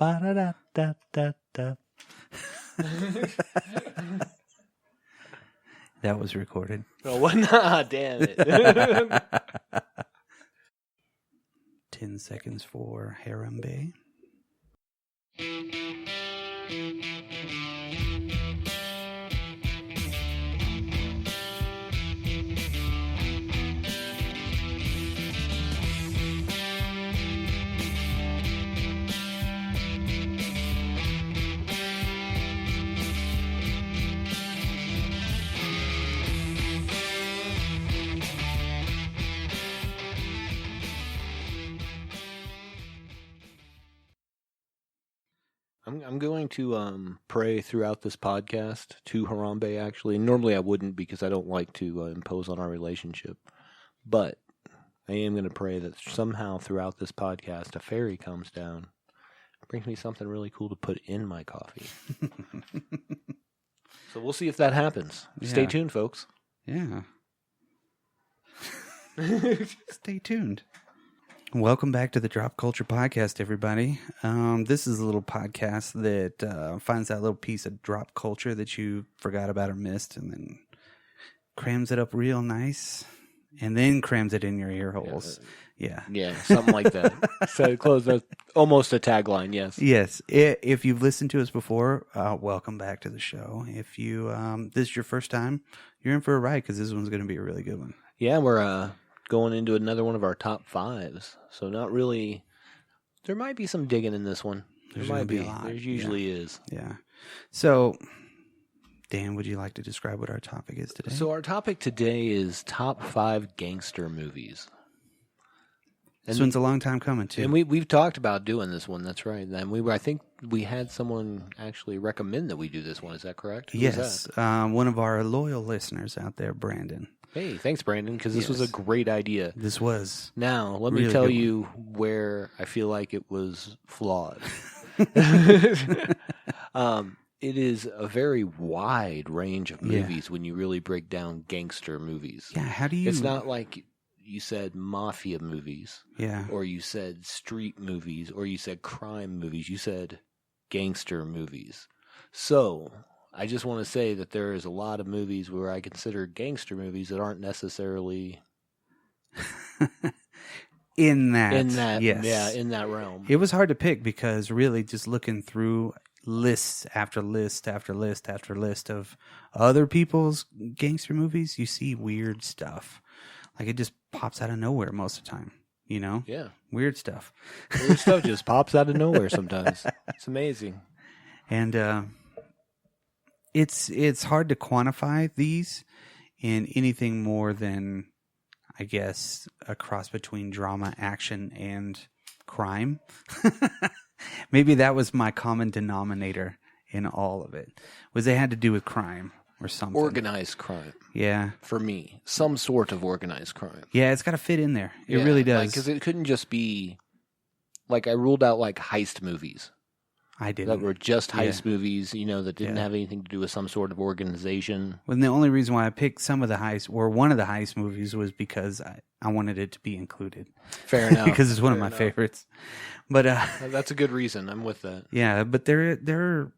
Ba-da-da-da-da-da. That was recorded. Oh, what? Nah, damn it. 10 seconds for Harambe. I'm going to pray throughout this podcast to Harambe, actually. Normally I wouldn't because I don't like to impose on our relationship. But I am going to pray that somehow throughout this podcast a fairy comes down and brings me something really cool to put in my coffee. So we'll see if that happens. Yeah. Stay tuned, folks. Yeah. Stay tuned. Welcome back to the Drop Culture Podcast, everybody. This is a little podcast that finds that little piece of drop culture that you forgot about or missed and then crams it up real nice and then crams it in your ear holes. Yeah. Yeah, something like that. So close, almost a tagline, yes. Yes. If you've listened to us before, welcome back to the show. If you this is your first time, you're in for a ride because this one's going to be a really good one. Yeah, we're going into another one of our top fives. So not really. There might be some digging in this one. There's there might be. A lot. There usually is. Yeah. So, Dan, would you like to describe what our topic is today? So our topic today is top 5 gangster movies. This one's a long time coming too. And we've talked about doing this one. That's right. And I think we had someone actually recommend that we do this one. Is that correct? Yes. One of our loyal listeners out there, Brandon. Hey, thanks, Brandon, because this was a great idea. This was. Now, let me tell you where I feel like it was flawed. It is a very wide range of movies when you really break down gangster movies. Yeah, how do you... It's not like you said mafia movies. Yeah. Or you said street movies, or you said crime movies. You said gangster movies. So... I just want to say that there is a lot of movies where I consider gangster movies that aren't necessarily in that yes. Yeah, in that realm. It was hard to pick because really just looking through lists after list after list after list of other people's gangster movies, you see weird stuff. Like it just pops out of nowhere most of the time, you know? Yeah. Weird stuff. Weird stuff just pops out of nowhere sometimes. It's amazing. And It's hard to quantify these in anything more than, I guess, a cross between drama, action, and crime. Maybe that was my common denominator in all of it, was they had to do with crime or something. Organized crime. Yeah. For me. Some sort of organized crime. Yeah, it's got to fit in there. It really does. Because it couldn't just be, like I ruled out like heist movies. I didn't. That were just heist movies, you know, that didn't have anything to do with some sort of organization. Well, the only reason why I picked some of the heist, or one of the heist movies, was because I wanted it to be included. Fair enough. Because it's one of my favorites. But that's a good reason. I'm with that. Yeah, but they're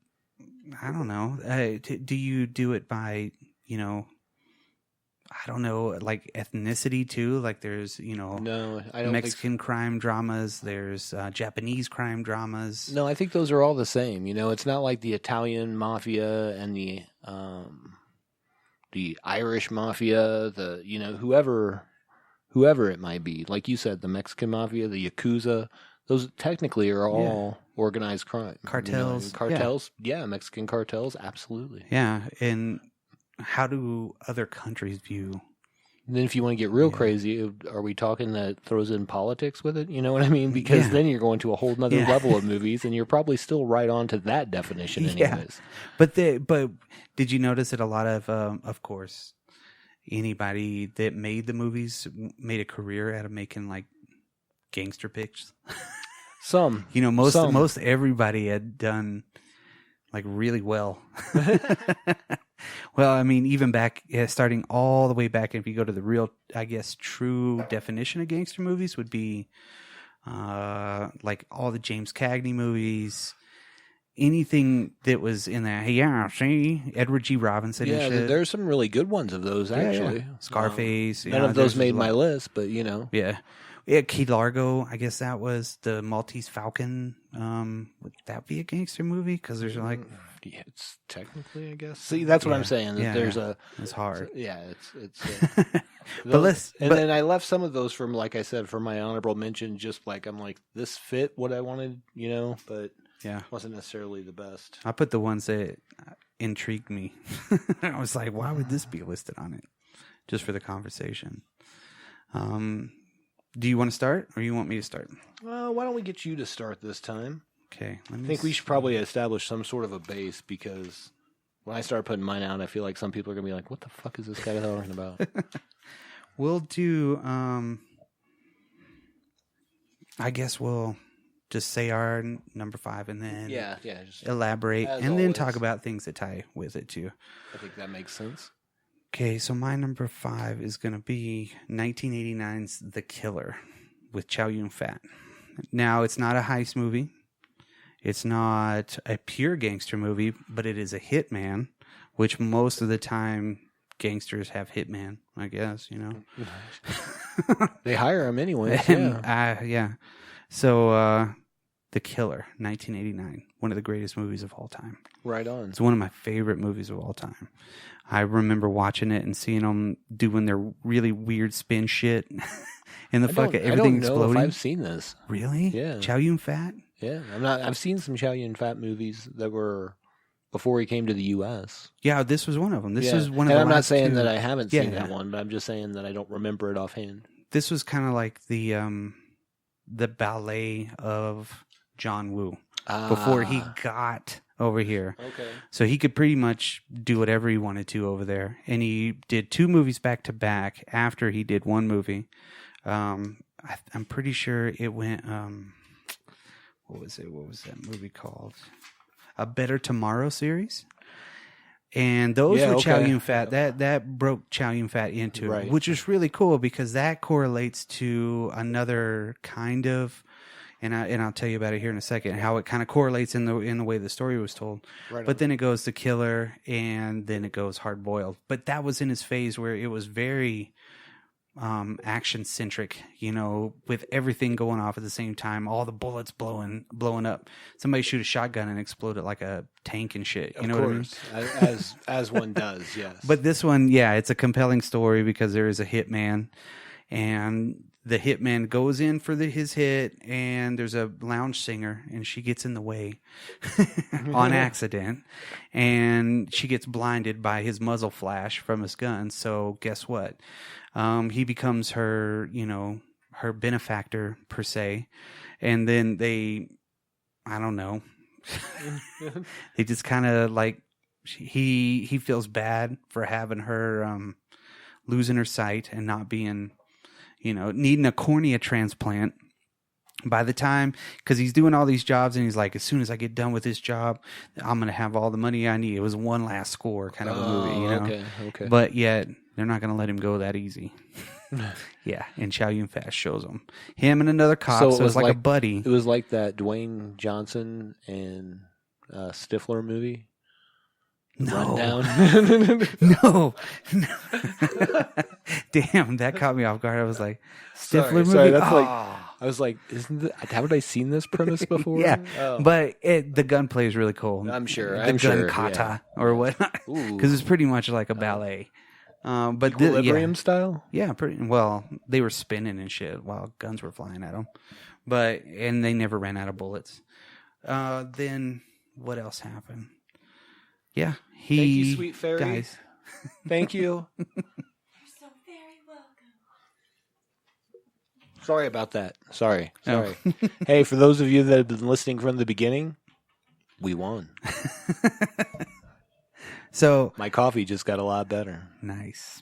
I don't know. Do you do it by, you know, I don't know, like ethnicity too? Like there's, you know, no, I don't Mexican crime dramas. There's Japanese crime dramas. No, I think those are all the same. You know, it's not like the Italian mafia and the Irish mafia, you know, whoever it might be. Like you said, the Mexican mafia, the Yakuza, those technically are all organized crime. Cartels. You know, cartels, Mexican cartels, absolutely. Yeah, and how do other countries view? And then if you want to get real crazy, are we talking that throws in politics with it? You know what I mean? Because then you're going to a whole nother level of movies, and you're probably still right on to that definition anyways. But did you notice that a lot of course, anybody that made the movies made a career out of making like gangster pics? Some. You know, most everybody had done like really well. Well, I mean, even back, starting all the way back, if you go to the real, I guess, true definition of gangster movies would be like all the James Cagney movies. Anything that was in that, yeah, see, Edward G. Robinson and shit. There's some really good ones of those, actually. Yeah. Scarface. None of those made my list, but, you know. Yeah. Key Largo, I guess that was the Maltese Falcon. Would that be a gangster movie? Because there's like... Yeah, it's technically, I guess. See, that's what I'm saying. That there's a... It's hard. It's then I left some of those from, like I said, for my honorable mention, just like, I'm like, this fit what I wanted, you know, but... Yeah, wasn't necessarily the best. I put the ones that intrigued me. I was like, why would this be listed on it? Just for the conversation. Do you want to start or you want me to start? Why don't we get you to start this time? Okay. I think we should probably establish some sort of a base because when I start putting mine out, I feel like some people are going to be like, what the fuck is this guy talking about? We'll do, I guess we'll... just say our number 5 and then just elaborate and always. then talk about things that tie with it too. I think that makes sense. Okay, so my number 5 is going to be 1989's The Killer with Chow Yun-fat. Now, it's not a heist movie. It's not a pure gangster movie, but it is a hitman, which most of the time gangsters have hitman, I guess, you know. They hire him anyway. Yeah. So, The Killer, 1989, one of the greatest movies of all time. Right on. It's one of my favorite movies of all time. I remember watching it and seeing them doing their really weird spin shit, and everything I don't know exploding. if I've seen this. Really? Yeah. Chow Yun-fat? Yeah, I've seen some Chow Yun-fat movies that were before he came to the U.S. Yeah, this was one of them. This was one of and the I'm not last saying two. that I haven't seen that one, but I'm just saying that I don't remember it offhand. This was kind of like the ballet of John Woo before he got over here. Okay. So he could pretty much do whatever he wanted to over there. And he did 2 movies back to back after he did one movie. I'm pretty sure it went, what was it? What was that movie called? A Better Tomorrow series. And those were Chow Yun-fat. That broke Chow Yun-fat into it, which is really cool because that correlates to another kind of, and I'll tell you about it here in a second, how it kind of correlates in the way the story was told. Right. But then it goes to Killer, and then it goes Hard Boiled. But that was in his phase where it was very action centric, you know, with everything going off at the same time, all the bullets blowing up. Somebody shoot a shotgun and explode it like a tank and shit. You know what I mean? As one does, yes. But this one, it's a compelling story because there is a hitman, and the hitman goes in for his hit, and there's a lounge singer, and she gets in the way on accident, and she gets blinded by his muzzle flash from his gun. So guess what? He becomes her, her benefactor per se, and then I don't know, they just kind of like he feels bad for having her losing her sight and not being, needing a cornea transplant. By the time, because he's doing all these jobs and he's like, as soon as I get done with this job, I'm going to have all the money I need. It was one last score kind of a movie, Okay. But yet, they're not going to let him go that easy. Yeah, and Chow Yun-fat shows him and another cop, so it was like a buddy. It was like that Dwayne Johnson and Stifler movie. No. Rundown. No. Damn, that caught me off guard. I was like, Stifler movie? Sorry, that's I was like, haven't I seen this premise before? Yeah, but the gunplay is really cool. I'm sure. The gun kata or whatnot, because it's pretty much like a ballet. But Equilibrium style? Yeah, pretty well. They were spinning and shit while guns were flying at them, and they never ran out of bullets. Then what else happened? Yeah, Thank you, sweet fairy. Guys. Thank you. You're so very welcome. Sorry about that. Sorry. Oh. Hey, for those of you that have been listening from the beginning, we won. So my coffee just got a lot better. Nice.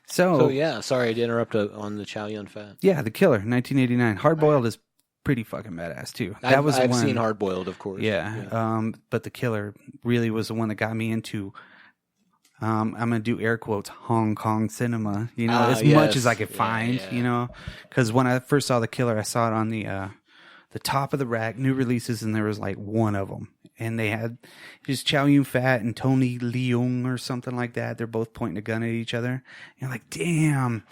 So yeah, sorry to interrupt on the Chow Yun-fat. Yeah, The Killer, 1989. Hard Boiled is pretty fucking badass too. I've seen Hard Boiled, of course. Yeah. But The Killer really was the one that got me into I'm gonna do air quotes, Hong Kong cinema. You know, as yes. much as I could Yeah, find. yeah. You know, because when I first saw The Killer, I saw it on the top of the rack, new releases, and there was like one of them, and they had just Chow Yun Fat and Tony Leung or something like that. They're both pointing a gun at each other. And you're like, damn.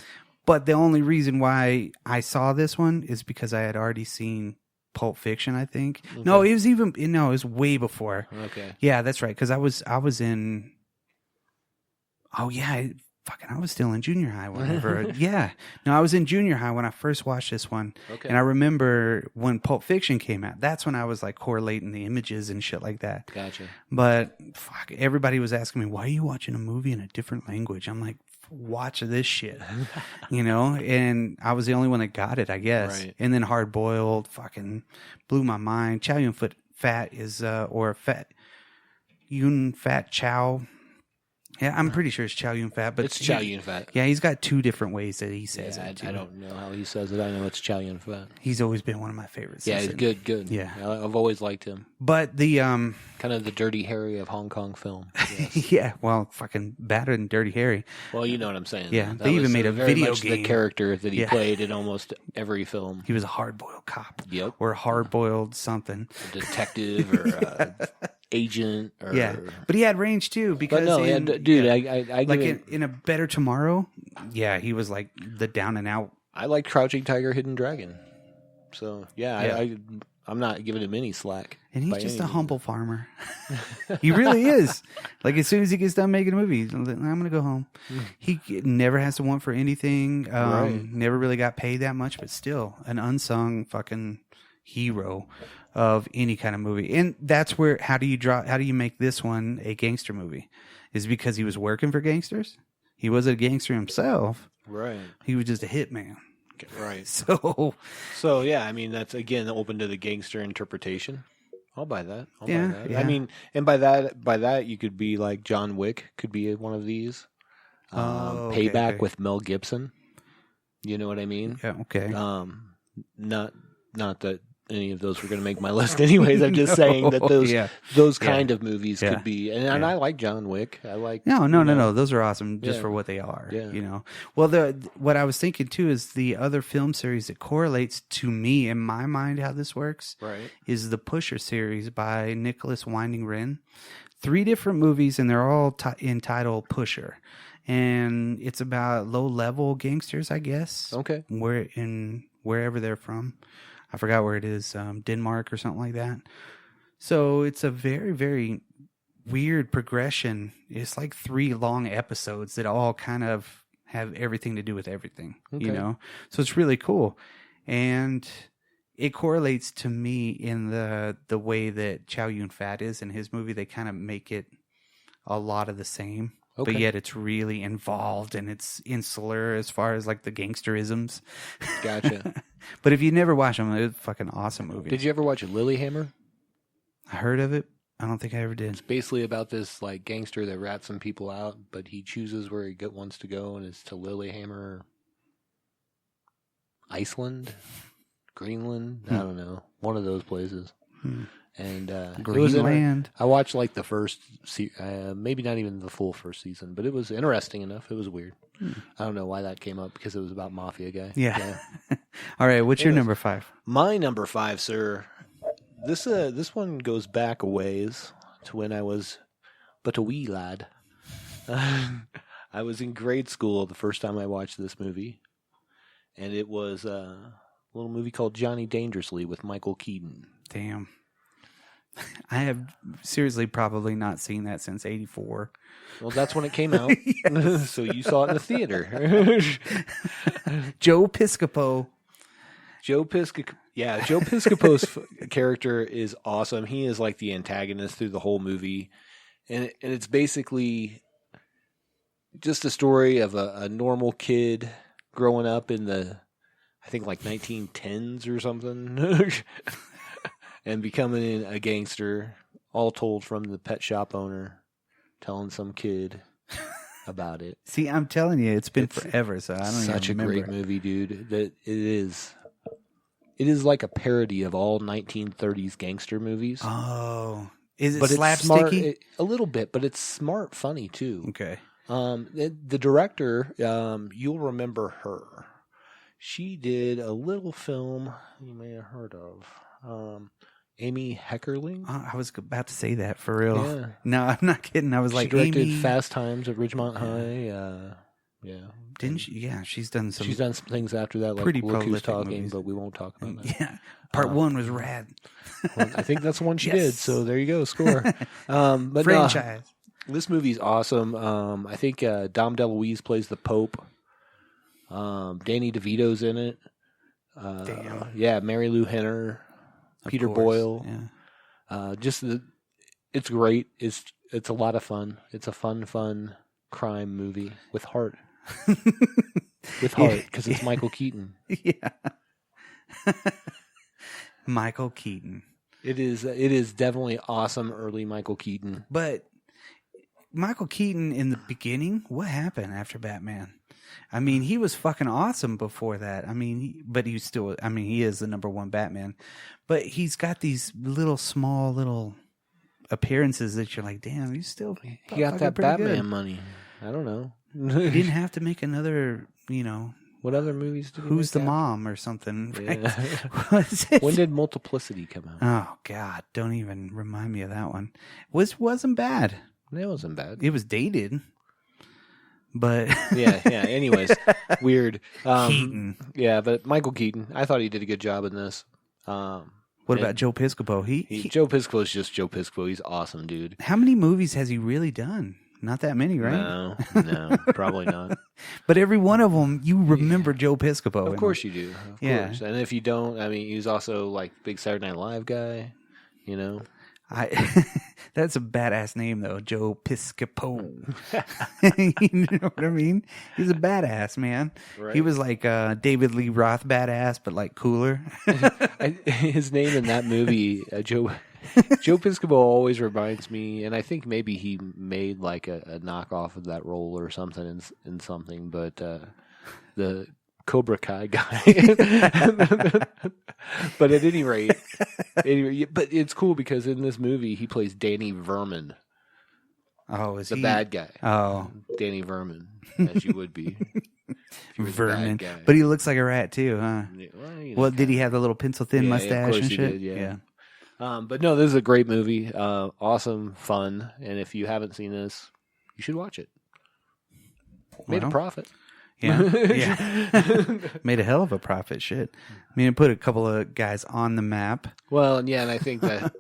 But the only reason why I saw this one is because I had already seen Pulp Fiction, I think. Okay. No, it was way before. Okay. Yeah, that's right. Because I was in. Oh yeah, I was still in junior high whenever. Yeah, no, I was in junior high when I first watched this one. Okay. And I remember when Pulp Fiction came out. That's when I was like correlating the images and shit like that. Gotcha. But fuck, everybody was asking me, "Why are you watching a movie in a different language?" I'm like, "Watch this shit," you know. And I was the only one that got it, I guess. Right. And then Hard Boiled fucking blew my mind. Chow Yun Fat is or Fat Yun Fat Chow. Yeah, I'm pretty sure it's Chow Yun Fat, but It's Chow Yun Fat. Yeah, he's got two different ways that he says Yeah, it. I don't know how he says it. I know it's Chow Yun Fat. He's always been one of my favorites. Yeah, he's good. Yeah. I've always liked him. But the Kind of the Dirty Harry of Hong Kong film. Yes. yeah, well, fucking better than Dirty Harry. Well, you know what I'm saying. Yeah, That they even was made a very video much game. the character that he Yeah. played in almost every film. He was a hard-boiled cop. Yep. Or a hard-boiled something. A detective or agent. Or, Yeah, but he had range too because But no, dude, I like give it, in A Better Tomorrow, yeah, he was like the down and out. I like Crouching Tiger, Hidden Dragon. So yeah, Yeah. I'm not giving him any slack. And he's by just any a means. humble farmer. He really is. Like as soon as he gets done making a movie, I'm going to go home. He never has to want for anything. Right. Never really got paid that much, but still an unsung fucking hero of any kind of movie. And that's where how do you make this one a gangster movie? Is it because he was working for gangsters? He wasn't a gangster himself. Right. He was just a hitman. Right. So Yeah, I mean that's again open to the gangster interpretation. I'll buy that. I'll Yeah, buy that. yeah. I mean, and by that you could be like John Wick could be one of these. Okay, Payback okay. with Mel Gibson. You know what I mean? yeah, okay. Not that any of those were going to make my list anyways. I'm just saying that Yeah. those kind of movies Yeah. could be, and Yeah. I like John Wick. I like No. Those are awesome just Yeah. for what they are. Yeah. You know. Well, what I was thinking too is the other film series that correlates to me in my mind how this works right. is the Pusher series by Nicholas Winding Refn. 3 different movies, and they're all entitled Pusher, and it's about low-level gangsters, I guess. Okay. Wherever they're from. I forgot where it is, Denmark or something like that. So it's a very, very weird progression. It's like 3 long episodes that all kind of have everything to do with everything, you Okay. know? So it's really cool. And it correlates to me in the way that Chow Yun Fat is in his movie. They kind of make it a lot of the same. Okay. But yet it's really involved and it's insular as far as like the gangsterisms. Gotcha. But if you never watch them, it's a fucking awesome movie. Did you ever watch Lilyhammer? I heard of it. I don't think I ever did. It's basically about this like gangster that rats some people out, but he chooses where he wants to go, and it's to Lilyhammer, Iceland, Greenland. I don't know, one of those places. And it was Greenland. I watched like the first, maybe not even the full first season, but it was interesting enough. It was weird. I don't know why that came up because it was about mafia guy. Yeah. All right. What's your Anyways. number 5? My number 5, sir. This one goes back a ways to when I was but a wee lad. I was in grade school the first time I watched this movie, and it was a little movie called Johnny Dangerously with Michael Keaton. Damn. I have seriously probably not seen that since 84. Well, that's when it came out, so you saw it in the theater. Joe Piscopo. Joe Piscopo's character is awesome. He is like the antagonist through the whole movie, and it's basically just a story of a normal kid growing up in the, I think like 1910s or something, and becoming a gangster. All told from the pet shop owner telling some kid about it. See, I'm telling you, it's been forever, so I don't Such a even remember. great movie, dude. That it is. It is like a parody of all 1930s gangster movies. Oh, Is it but it's slapsticky? smart, a little bit, but it's smart, funny too. Okay. The director, you'll remember her. She did a little film you may have heard of. Amy Heckerling. I was about to say that for real. Yeah. No, I'm not kidding. I was like, she directed Amy... Fast Times at Ridgemont High. Yeah. Didn't she? Yeah, she's done some some things after that, like pretty Look Who's prolific Talking, movies. but we won't talk about that. Yeah. Part 1 was rad. Well, I think that's the one she Yes. did, so there you go, score. But Franchise. No, this movie's awesome. I think Dom DeLuise plays the Pope. Danny DeVito's in it. Damn. Yeah, Mary Lou Henner, Of Peter course, Boyle. Yeah. It's great. It's a lot of fun. It's a fun crime movie with heart. With heart, because it's Michael Keaton. Yeah. Michael Keaton. It is definitely awesome early Michael Keaton. But Michael Keaton in the beginning, what happened after Batman? I mean, he was fucking awesome before that. I mean, he is the number one Batman. But he's got these small little appearances that you're like, damn, he's still He got that pretty Batman good. money. I don't know. He didn't have to make another, What other movies did he Who's the make Mom or something. Yeah. Was it? When did Multiplicity come out? Oh, God, don't even remind me of that one. Wasn't bad. It wasn't bad. It was dated. But yeah. Anyways, weird. Keaton. Yeah, but Michael Keaton, I thought he did a good job in this. What about Joe Piscopo? Joe Piscopo is just Joe Piscopo. He's awesome, dude. How many movies has he really done? Not that many, right? No, probably not. But every one of them, you remember Joe Piscopo. Of course you do. Of Yeah. course. And if you don't, I mean, he was also like big Saturday Night Live guy, That's a badass name, though. Joe Piscopo. You know what I mean? He's a badass, man. Right. He was like David Lee Roth badass, but like cooler. His name in that movie, Joe Piscopo, always reminds me, and I think maybe he made like a knockoff of that role or something in something, but the Cobra Kai guy. But at any rate, but it's cool because in this movie he plays Danny Vermin, Oh, is the he? bad guy. Oh, Danny Vermin, as you would be. If you were the bad Vermin. guy. But he looks like a rat too, huh? Yeah, Well, did he have the little pencil thin Yeah, of mustache course and he shit? did, yeah. But no, this is a great movie. Awesome, fun, and if you haven't seen this, you should watch it. Made a Well, profit. Yeah. Made a hell of a profit. Shit. I mean, it put a couple of guys on the map. Well, and I think that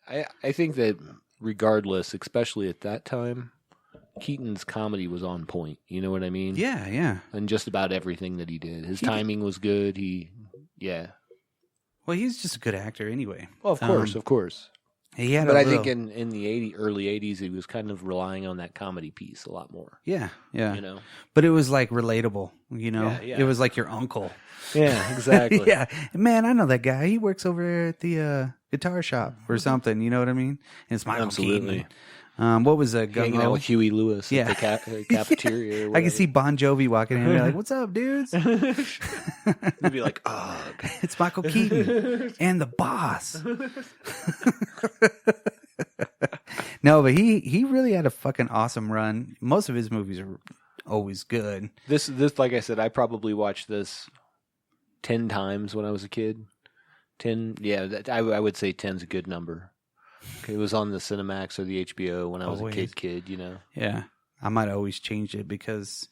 I think that regardless, especially at that time, Keaton's comedy was on point. You know what I mean? Yeah. And just about everything that he did. His timing was good. Well, he's just a good actor anyway. Well, of course. He had But a I little, think in the early 80s, he was kind of relying on that comedy piece a lot more. Yeah. You know? But it was like relatable, Yeah. It was like your uncle. Yeah, exactly. Yeah. Man, I know that guy. He works over at the guitar shop or something. You know what I mean? And it's Michael Absolutely. Keaton. What was a Hanging out with Huey Lewis Yeah. at the cafeteria. Or I can see Bon Jovi walking in and be like, "What's up, dudes?" You'd be like, "Oh, It's Michael Keaton and the boss. No, but he really had a fucking awesome run. Most of his movies are always good. This like I said, I probably watched this 10 times when I was a kid. 10, yeah, I would say 10's a good number. It was on the Cinemax or the HBO when I was Always. a kid, Yeah, I might always change it because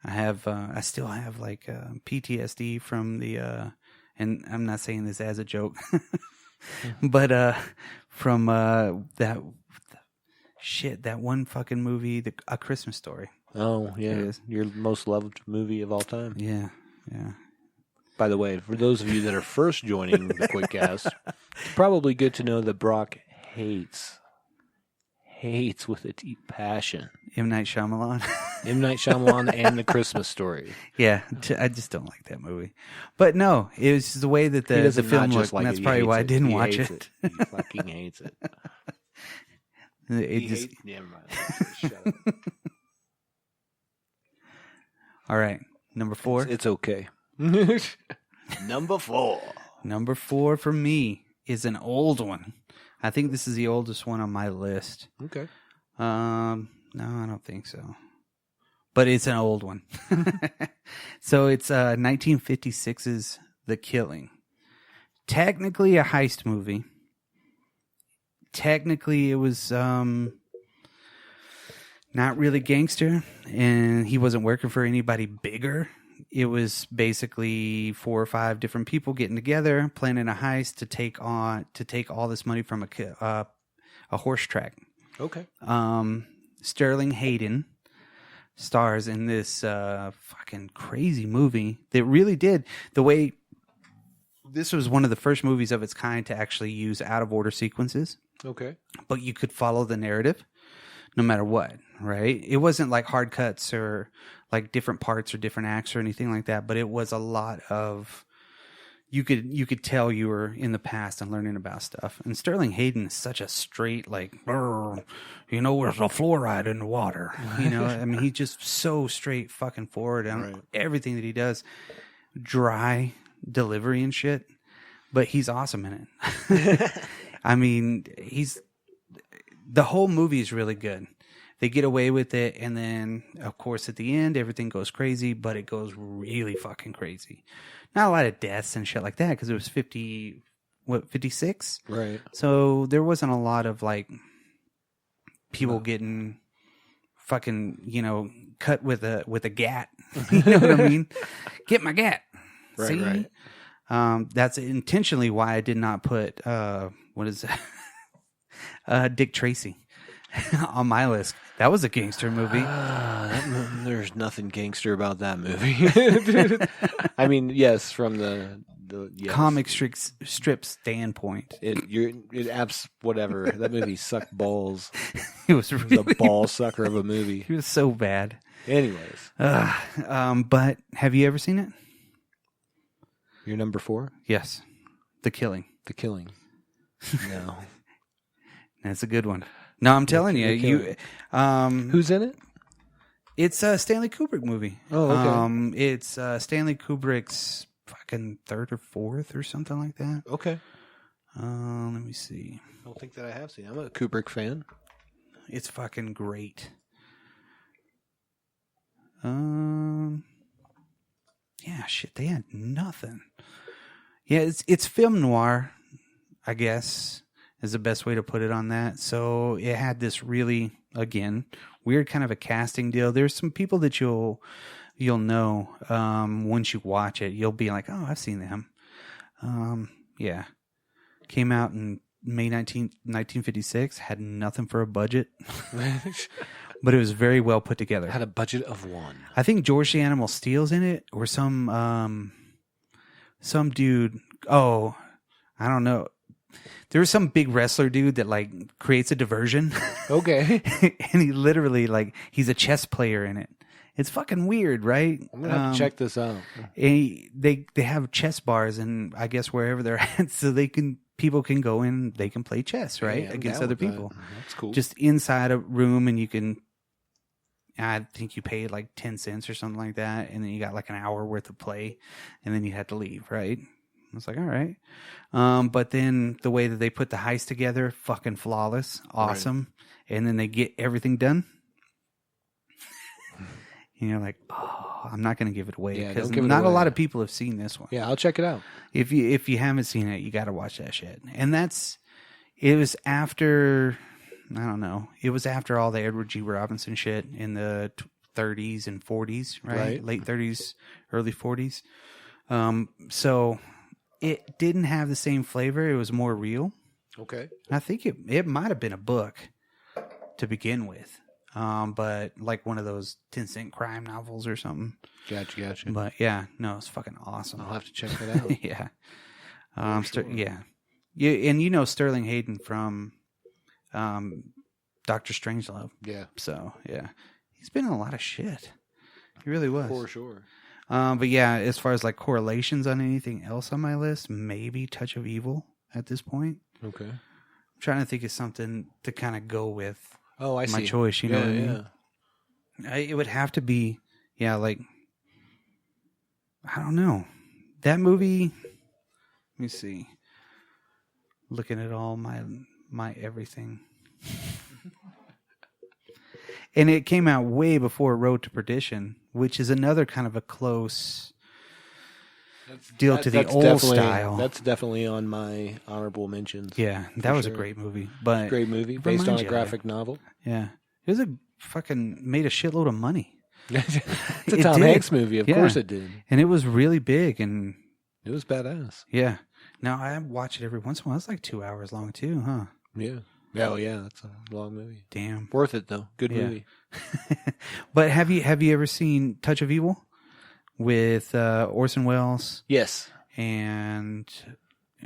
I still have like PTSD from the and I'm not saying this as a joke, but from that one fucking movie, A Christmas Story. Oh, yeah. It is. Your most loved movie of all time. Yeah. By the way, for those of you that are first joining the Quickcast, it's probably good to know that Brock hates with a deep passion M. Night Shyamalan. M. Night Shyamalan and The Christmas Story. Yeah, I just don't like that movie. But no, it was the way that He the doesn't film not looked, just like and that's it, he probably hates why I it. didn't He watch hates it. He fucking hates it. It just, Never mind. Shut up. all right, number 4. It's okay. Number 4. Number 4 for me is an old one. I think this is the oldest one on my list. Okay. No, I don't think so. But it's an old one. So it's 1956's The Killing. Technically a heist movie. Technically it was not really gangster, and he wasn't working for anybody bigger. It was basically 4 or 5 different people getting together, planning a heist to take all this money from a horse track. Okay. Sterling Hayden stars in this fucking crazy movie that really did the way. This was one of the first movies of its kind to actually use out of order sequences. Okay. But you could follow the narrative no matter what, right? It wasn't like hard cuts or like different parts or different acts or anything like that, but it was a lot of you could tell you were in the past and learning about stuff. And Sterling Hayden is such a straight, like, where's the fluoride in the water? I mean, he's just so straight fucking forward on everything that he does. Dry delivery and shit, but he's awesome in it. I mean, the whole movie is really good. They get away with it, and then, of course, at the end, everything goes crazy, but it goes really fucking crazy. Not a lot of deaths and shit like that, because it was 56? Right. So there wasn't a lot of, like, people getting fucking, cut with a gat. You know what I mean? Get my gat. Right, See? right. That's intentionally why I did not put, Dick Tracy on my list. That was a gangster movie. There's nothing gangster about that movie. I mean, yes, from the yes. Comic strip standpoint. Whatever. That movie sucked balls. It was It really was a ball sucker of a movie. It was so bad. Anyways. But have you ever seen it? Your number 4? Yes. The Killing. The Killing. No. That's a good one. No, I'm telling you. Who's in it? It's a Stanley Kubrick movie. Oh, okay. It's Stanley Kubrick's fucking 3rd or 4th or something like that. Okay. Let me see. I don't think that I have seen it. I'm a Kubrick fan. It's fucking great. Yeah, shit, they had nothing. Yeah, it's film noir, I guess, is the best way to put it on that. So it had this really, again, weird kind of a casting deal. There's some people that you'll know once you watch it. You'll be like, oh, I've seen them. Yeah. Came out in May 1956. Had nothing for a budget. But it was very well put together. Had a budget of 1. I think George the Animal Steel's in it, or some dude. Oh, I don't know. There was some big wrestler dude that like creates a diversion. Okay. And he literally he's a chess player in it. It's fucking weird, right? I'm gonna have to check this out. They have chess bars, and I guess wherever they're at, so people can go in, they can play chess, right, Yeah, against other people. That's cool. Just inside a room, and you can. I think you paid like 10 cents or something like that, and then you got like an hour worth of play, and then you had to leave, right? I was like, all right. But then the way that they put the heist together, fucking flawless, awesome. Right. And then they get everything done. And you're like, oh, I'm not going to give it away, because not a lot of people have seen this one. Yeah, I'll check it out. If you haven't seen it, you got to watch that shit. And it was after, I don't know, it was after all the Edward G. Robinson shit in the 30s and 40s, right? Late 30s, early 40s. So it didn't have the same flavor. It was more real. Okay. I think it might have been a book to begin with. But like one of those 10-cent crime novels or something. Gotcha. But yeah, no, it's fucking awesome. I'll have to check that out. Yeah. Sure. Yeah. And Sterling Hayden from Dr. Strangelove. Yeah. So, yeah. He's been in a lot of shit. He really was. For sure. But yeah, as far as like correlations on anything else on my list, maybe Touch of Evil at this point. Okay. I'm trying to think of something to kind of go with. Oh, I see. My choice, you know what I mean? Yeah. It would have to be, like, I don't know. That movie, let me see. looking at all my everything. And it came out way before Road to Perdition, which is another kind of a close deal to the old style. That's definitely on my honorable mentions. Yeah, that was a great movie. But great movie based on a graphic novel. Yeah. It was made a shitload of money. It's a Tom Hanks movie. Of course it did. And it was really big and it was badass. Yeah. Now I watch it every once in a while. It's like 2 hours long too, huh? Yeah. Oh yeah, that's a long movie. Damn. Worth it though. Good movie. But have you ever seen Touch of Evil with Orson Welles? Yes. And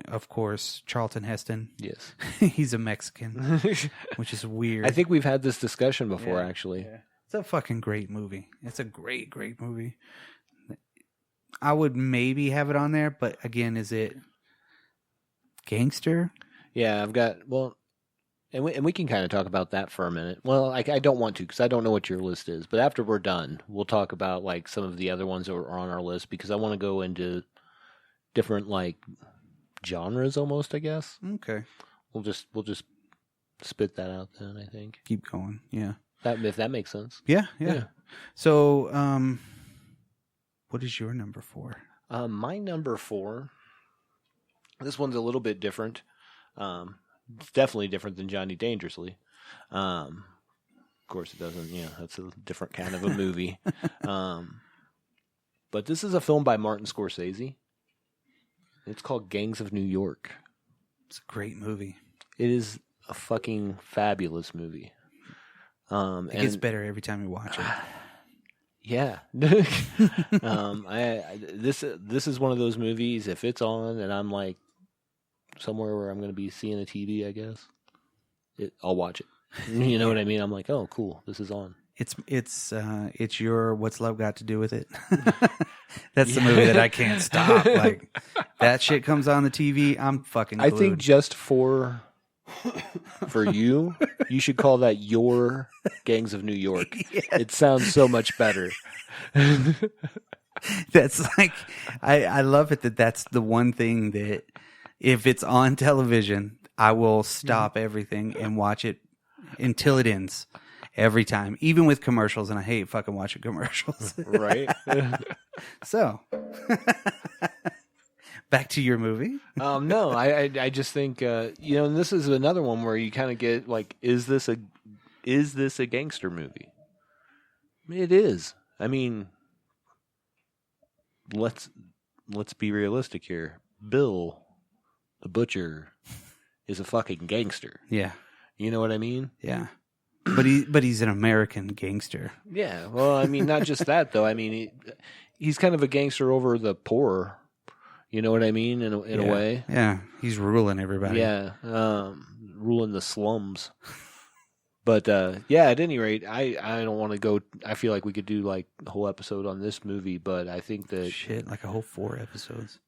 of course Charlton Heston. Yes. He's a Mexican, which is weird. I think we've had this discussion before actually. Yeah. It's a fucking great movie. It's a great movie. I would maybe have it on there, but again, is it gangster? Yeah, I've got and we can kind of talk about that for a minute. Well, I don't want to because I don't know what your list is. But after we're done, we'll talk about like some of the other ones that are on our list because I want to go into different like genres almost. I guess. Okay. We'll just spit that out then. I think. Keep going. Yeah. If that makes sense. Yeah. So, what is your number 4? My number 4. This one's a little bit different. It's definitely different than Johnny Dangerously. Of course, it doesn't. That's a different kind of a movie. But this is a film by Martin Scorsese. It's called Gangs of New York. It's a great movie. It is a fucking fabulous movie. It gets better every time you watch it. Yeah. This is one of those movies. If it's on and I'm like somewhere where I'm going to be seeing a TV, I guess I'll watch it. You know what I mean? I'm like, oh, cool, this is on. It's your What's Love Got to Do with It? That's the movie that I can't stop. Like that shit comes on the TV, I'm fucking glued. I think just for you should call that your Gangs of New York. Yes. It sounds so much better. That's like, I love it that's the one thing that if it's on television, I will stop everything and watch it until it ends. Every time, even with commercials, and I hate fucking watching commercials. Right. So, back to your movie. No, I just think and this is another one where you kind of get like, is this a gangster movie? It is. I mean, let's be realistic here. Bill, the butcher, is a fucking gangster. Yeah. You know what I mean? Yeah. But he's an American gangster. Yeah. Well, I mean, not just that though. I mean, he's kind of a gangster over the poor. You know what I mean? In a way. Yeah. He's ruling everybody. Yeah. Ruling the slums. But at any rate, I don't want to go. I feel like we could do like a whole episode on this movie, but I think that shit, like a whole 4 episodes.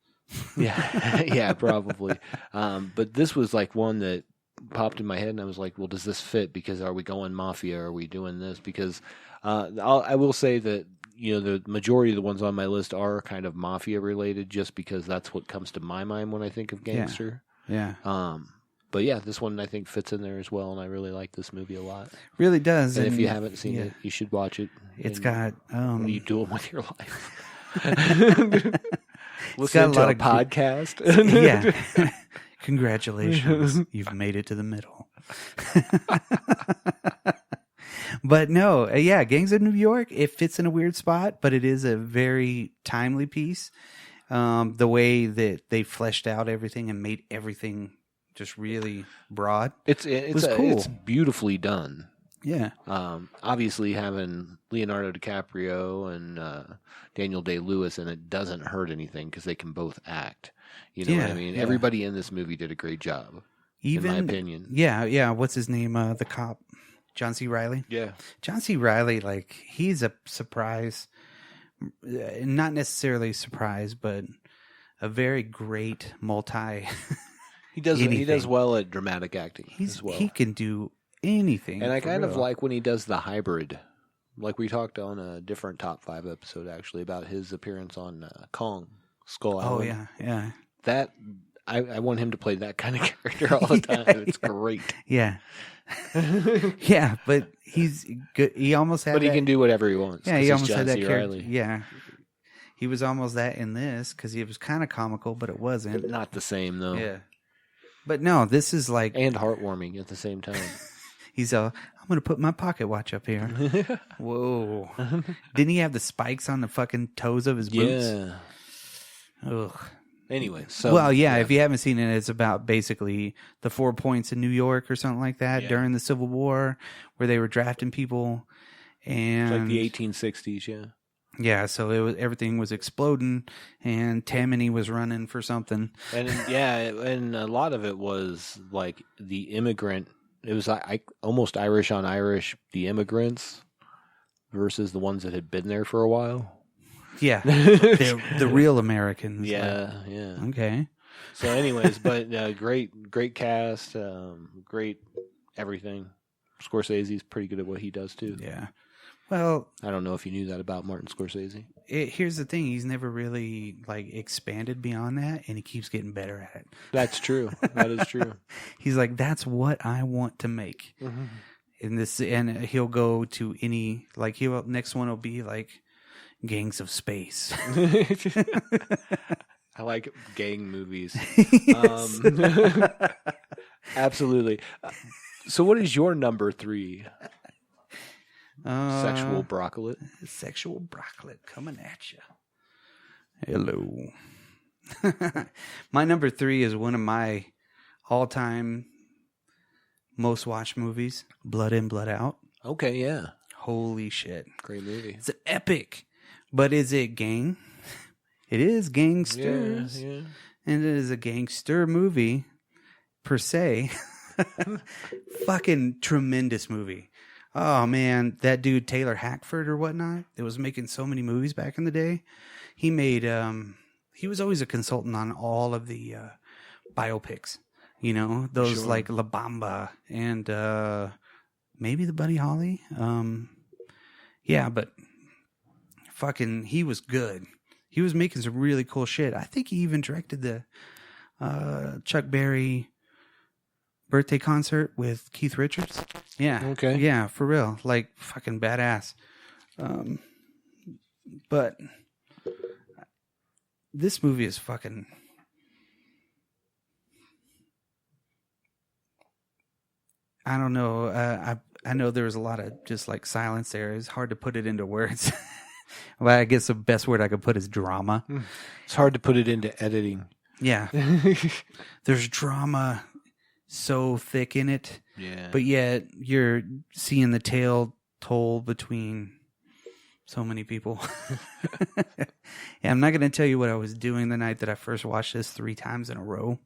Yeah. Yeah, probably. But this was like one that popped in my head, and I was like, well, does this fit? Because are we going mafia? Are we doing this? Because I will say that the majority of the ones on my list are kind of mafia related, just because that's what comes to my mind when I think of gangster. Yeah. But yeah, this one I think fits in there as well, and I really like this movie a lot. Really does. And if you haven't seen it, you should watch it. It's got what are you doing with your life? Listen to a podcast. Yeah. Congratulations. You've made it to the middle. But no, Gangs of New York, it fits in a weird spot, but it is a very timely piece. The way that they fleshed out everything and made everything just really broad. It's cool. It's beautifully done. Yeah. Obviously having Leonardo DiCaprio and Daniel Day-Lewis, and it doesn't hurt anything because they can both act. You know what I mean? Yeah. Everybody in this movie did a great job, in my opinion. Yeah. What's his name? The cop, John C. Reilly. Yeah. John C. Reilly, like, he's a surprise. Not necessarily surprise, but a very great multi. He does well at dramatic acting as well. He can do anything. And I kind of like when he does the hybrid. Like we talked on a different Top 5 episode, actually, about his appearance on Kong, Skull Island. Oh, yeah. That I want him to play that kind of character all the time. It's great. Yeah. Yeah, but he's good. He almost had But he that- can do whatever he wants. Yeah, 'cause he he's almost John had that C. character. Reilly. Yeah. He was almost that in this because he was kind of comical, but it wasn't. Not the same, though. Yeah. But no, this is like And heartwarming at the same time. he's I'm going to put my pocket watch up here. Whoa. Didn't he have the spikes on the fucking toes of his boots? Yeah. Ugh. Anyway, so. Well, yeah, if you haven't seen it, it's about basically the 4 points in New York or something like that Yeah. during the Civil War where they were drafting people. And It's like the 1860s, yeah. yeah, so everything was exploding and Tammany was running for something. And and a lot of it was like the immigrant. It was almost Irish on Irish, the immigrants versus the ones that had been there for a while. Yeah, the real Americans. Yeah, like, yeah. okay. So, anyways, but great cast, great everything. Scorsese's pretty good at what he does too. Yeah. Well, I don't know if you knew that about Martin Scorsese. Here's the thing: he's never really like expanded beyond that, and he keeps getting better at it. That's true. That is true. He's like, that's what I want to make. Mm-hmm. And he'll go to any like next one will be like Gangs of Space. I like gang movies. Yes. Absolutely. So, what is your number 3? Sexual broccoli. Sexual broccoli coming at you. Hello. My number 3 is one of my all-time most watched movies, Blood In, Blood Out. Okay, yeah. Holy shit. Great movie. It's an epic. But is it gang? It is gangsters. Yeah. And it is a gangster movie, per se. Fucking tremendous movie. Oh, man. That dude, Taylor Hackford or whatnot, that was making so many movies back in the day. He made, he was always a consultant on all of the biopics. You know, those Sure. like La Bamba and maybe the Buddy Holly. Yeah, but fucking, he was good. He was making some really cool shit. I think he even directed the Chuck Berry birthday concert with Keith Richards. Yeah. Okay. Yeah, for real. Like, fucking badass. But this movie is fucking... I don't know. I know there was a lot of just like silence there. It's hard to put it into words. Well, I guess the best word I could put is drama. It's hard to put it into editing. Yeah. There's drama so thick in it, Yeah. but yet you're seeing the tale told between so many people. Yeah, I'm not going to tell you what I was doing the night that I first watched this 3 times in a row.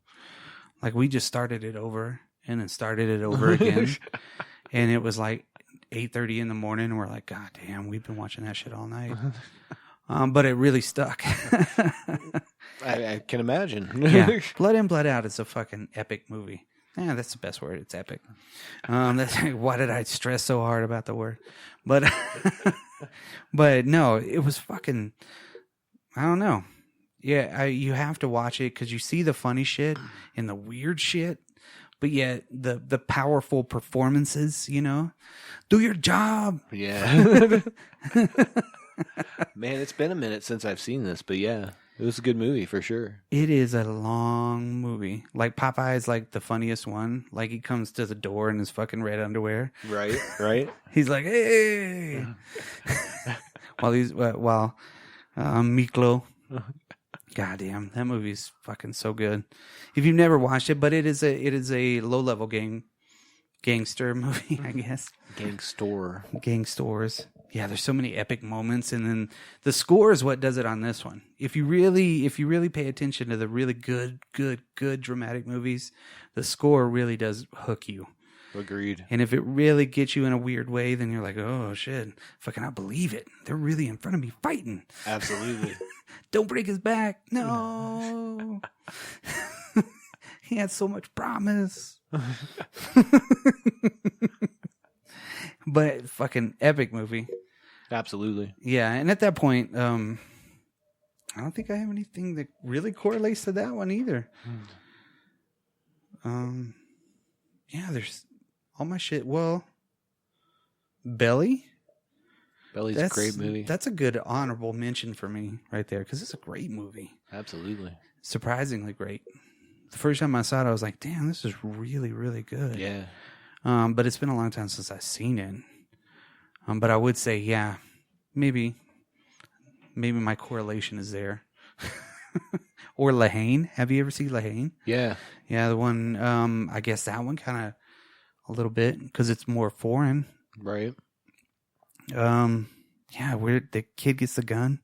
Like, we just started it over and then started it over again. And it was like 8:30 in the morning, and we're like, God damn, we've been watching that shit all night. But it really stuck. I can imagine. Yeah, Blood In, Blood Out is a fucking epic movie. Yeah, that's the best word. It's epic. Why did I stress so hard about the word? But, but no, it was fucking. I don't know. Yeah, you have to watch it because you see the funny shit and the weird shit, but yet the powerful performances. You know, do your job. Yeah. Man, it's been a minute since I've seen this, but yeah, it was a good movie for sure. It is a long movie. Like, Popeye is like the funniest one. Like, he comes to the door in his fucking red underwear. Right, right. He's like, hey. while Miklo. Goddamn, that movie's fucking so good. If you've never watched it, but it is a low level gangster movie, I guess. Gangsters. Yeah, there's so many epic moments, and then the score is what does it on this one. If you really pay attention to the really good dramatic movies, the score really does hook you. Agreed. And if it really gets you in a weird way, then you're like, oh shit, fucking I believe it. They're really in front of me fighting. Absolutely. Don't break his back. No. He had so much promise. But fucking epic movie. Absolutely. Yeah, and at that point, I don't think I have anything that really correlates to that one either. Yeah, there's all my shit. Well, Belly. Belly's a great movie. That's a good honorable mention for me right there because it's a great movie. Absolutely. Surprisingly great. The first time I saw it, I was like, damn, this is really, really good. Yeah. But it's been a long time since I've seen it. But I would say, yeah, maybe my correlation is there. Or Lahane. Have you ever seen Lahane? Yeah. Yeah, the one, I guess that one kind of a little bit because it's more foreign. Right. Yeah, where the kid gets the gun.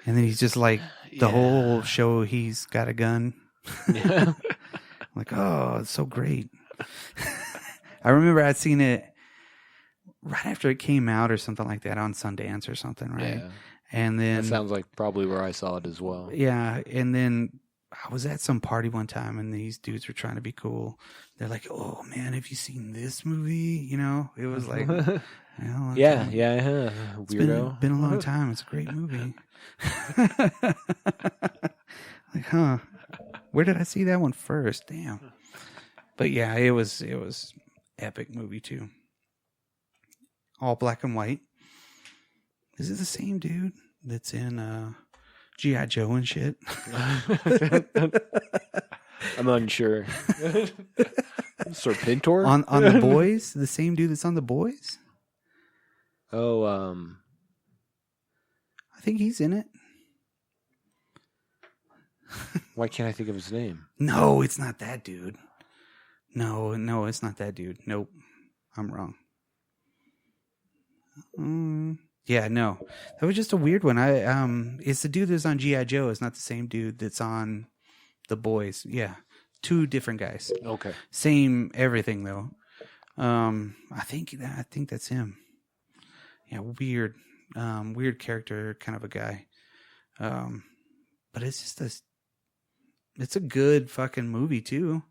And then he's just like, the whole show, he's got a gun. Yeah. Like, oh, it's so great. I remember I'd seen it right after it came out or something like that on Sundance or something, right? Yeah. And then That sounds like probably where I saw it as well. yeah, and then I was at some party one time and these dudes were trying to be cool. They're like, "Oh man, have you seen this movie?" You know, it was like, Yeah, I have. It's Weirdo. been a long time. It's a great movie. Like, huh? Where did I see that one first? Damn. But yeah, it was epic movie too. All black and white. Is it the same dude that's in G.I. Joe and shit? I'm unsure. Serpentor? on The Boys? The same dude that's on The Boys? Oh, I think he's in it. why can't I think of his name? No, it's not that dude. No, it's not that dude. Nope. I'm wrong. Yeah, no. That was just a weird one. It's the dude that's on G.I. Joe. It's not the same dude that's on The Boys. Yeah. Two different guys. Okay. Same everything though. I think that's him. Yeah, weird character kind of a guy. But it's just it's a good fucking movie too.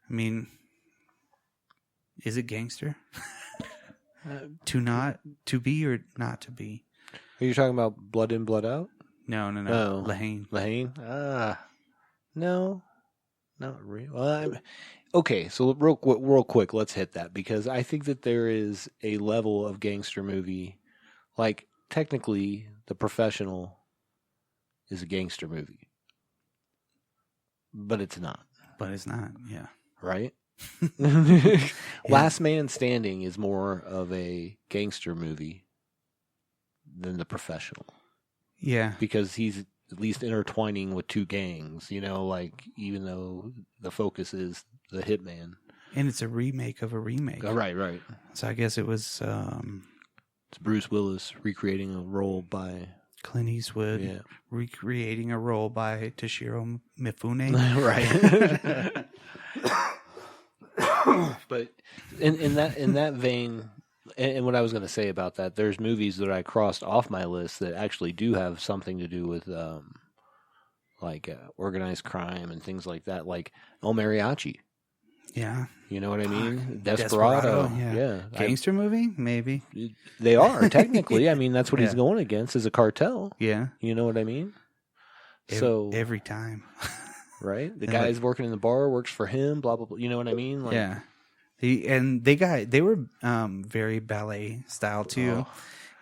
I mean, is it gangster? To be or not to be? Are you talking about Blood In, Blood Out? No. Oh. Lahane. Lahane? No. Not really. Well, okay, so real quick, let's hit that because I think that there is a level of gangster movie. Like, technically, The Professional is a gangster movie. But it's not. Yeah. Right? Last Man Standing is more of a gangster movie than The Professional. Yeah. Because he's at least intertwining with two gangs, like even though the focus is the hitman. And it's a remake of a remake. Oh, right. So I guess it was it's Bruce Willis recreating a role by Clint Eastwood recreating a role by Toshiro Mifune. Right. But in that vein, and what I was going to say about that, there's movies that I crossed off my list that actually do have something to do with organized crime and things like that, like El Mariachi. Yeah. You know what I mean? Desperado. Yeah. Gangster movie? Maybe. They are, technically. I mean, that's what he's going against is a cartel. Yeah. You know what I mean? Every time. Right? The guy's working in the bar, works for him, blah, blah, blah. You know what I mean? Like, yeah. They were very ballet style too.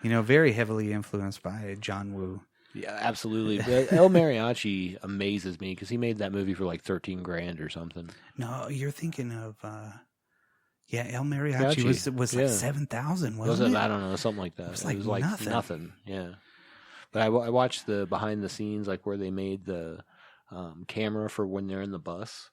Oh. Very heavily influenced by John Woo. Yeah, absolutely. But El Mariachi amazes me because he made that movie for like $13,000 or something. No, you're thinking of El Mariachi was like 7,000, wasn't it? I don't know, something like that. It was like nothing. Yeah. But I watched the behind the scenes, like where they made the camera for when they're in the bus,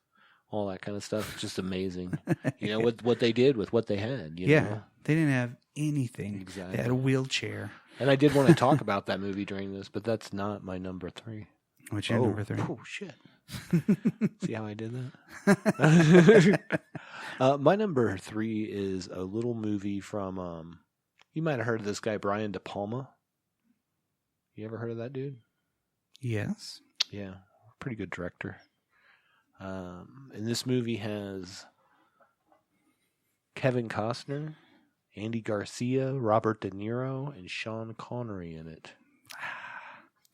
all that kind of stuff. It's just amazing. What they did with what they had. You know? They didn't have anything. Exactly. They had a wheelchair. And I did want to talk about that movie during this, but that's not my number 3. What's your number 3? Oh, shit. See how I did that? My number 3 is a little movie from, you might have heard of this guy, Brian De Palma. You ever heard of that dude? Yes. Yeah, pretty good director. And this movie has Kevin Costner, Andy Garcia, Robert De Niro, and Sean Connery in it.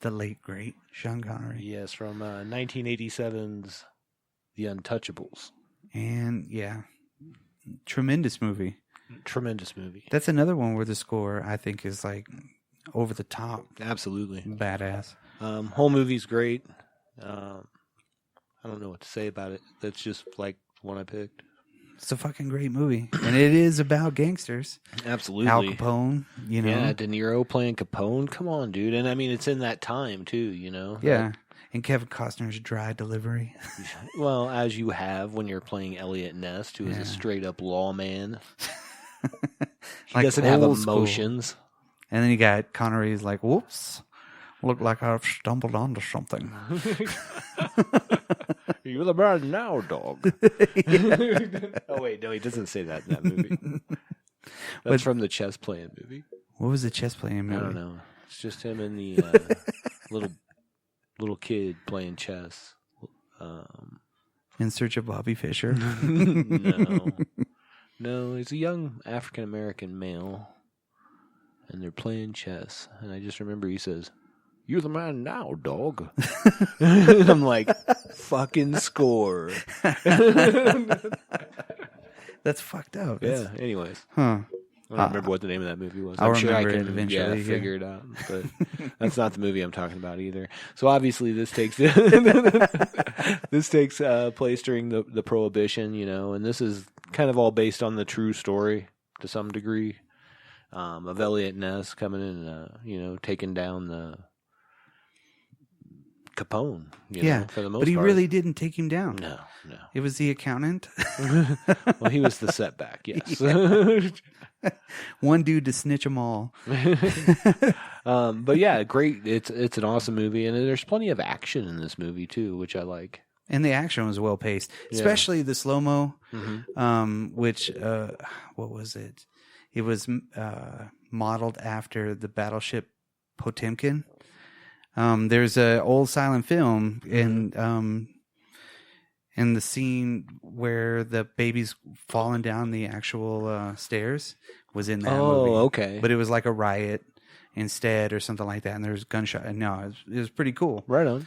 The late, great Sean Connery. Yes, from 1987's The Untouchables. And yeah, tremendous movie. Tremendous movie. That's another one where the score, I think, is like over the top. Absolutely. Badass. Whole movie's great. I don't know what to say about it. That's just like the one I picked. It's a fucking great movie. And it is about gangsters. Absolutely. Al Capone, you know. Yeah, De Niro playing Capone. Come on, dude. And I mean, it's in that time, too, you know? Yeah. And Kevin Costner's dry delivery. Well, as you have when you're playing Elliot Ness, who is a straight-up lawman. He Like doesn't have old school. emotions. And then you got Connery's like, whoops, look like I've stumbled onto something. You're the man now, dog. Oh, wait, no, he doesn't say that in that movie. That's from the chess playing movie. What was the chess playing movie? I don't know. It's just him and the little kid playing chess. In Search of Bobby Fischer? No, he's a young African-American male, and they're playing chess. And I just remember he says, "You're the man now, dog." And I'm like, fucking score. That's fucked up. Yeah, anyways. Huh. I don't remember what the name of that movie was. I'll I'm sure I remember can it eventually, figure it out. But that's not the movie I'm talking about either. So obviously this takes place during the Prohibition, you know, and this is kind of all based on the true story to some degree of Elliot Ness coming in and you know, taking down the Capone. You know, for the most but he part. really didn't take him down. No. It was the accountant. Well, he was the setback. Yes. One dude to snitch them all. But yeah, great. It's an awesome movie, and there's plenty of action in this movie too, which I like. And the action was well paced, especially the slow mo. Which what was it? It was modeled after the battleship Potemkin. There's a old silent film in the scene where the baby's falling down the actual stairs was in that movie. Oh, okay. But it was like a riot instead or something like that, and there was gunshot. No, it was pretty cool. Right on.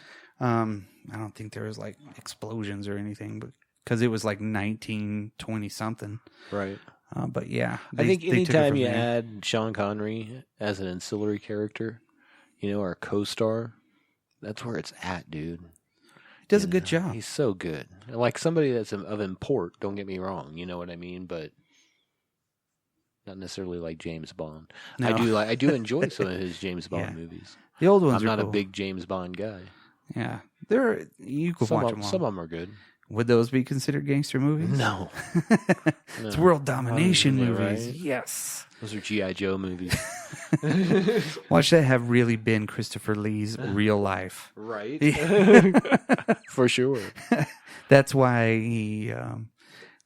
I don't think there was like explosions or anything, but because it was like 1920 something. Right. But yeah, I think they took it anytime from you there. add Sean Connery as an ancillary character, you know, or co-star, that's where it's at, dude. He does a good job. He's so good. Like somebody that's of import, don't get me wrong, you know what I mean? But not necessarily like James Bond. No. I do enjoy some of his James Bond movies. The old ones I'm not are a cool. big James Bond guy. Yeah, you could watch them all. Some of them are good. Would those be considered gangster movies? No. It's world domination Yeah, movies. right? Yes. Those are G.I. Joe movies. Watch that have really been Christopher Lee's real life. Right? For sure. That's why he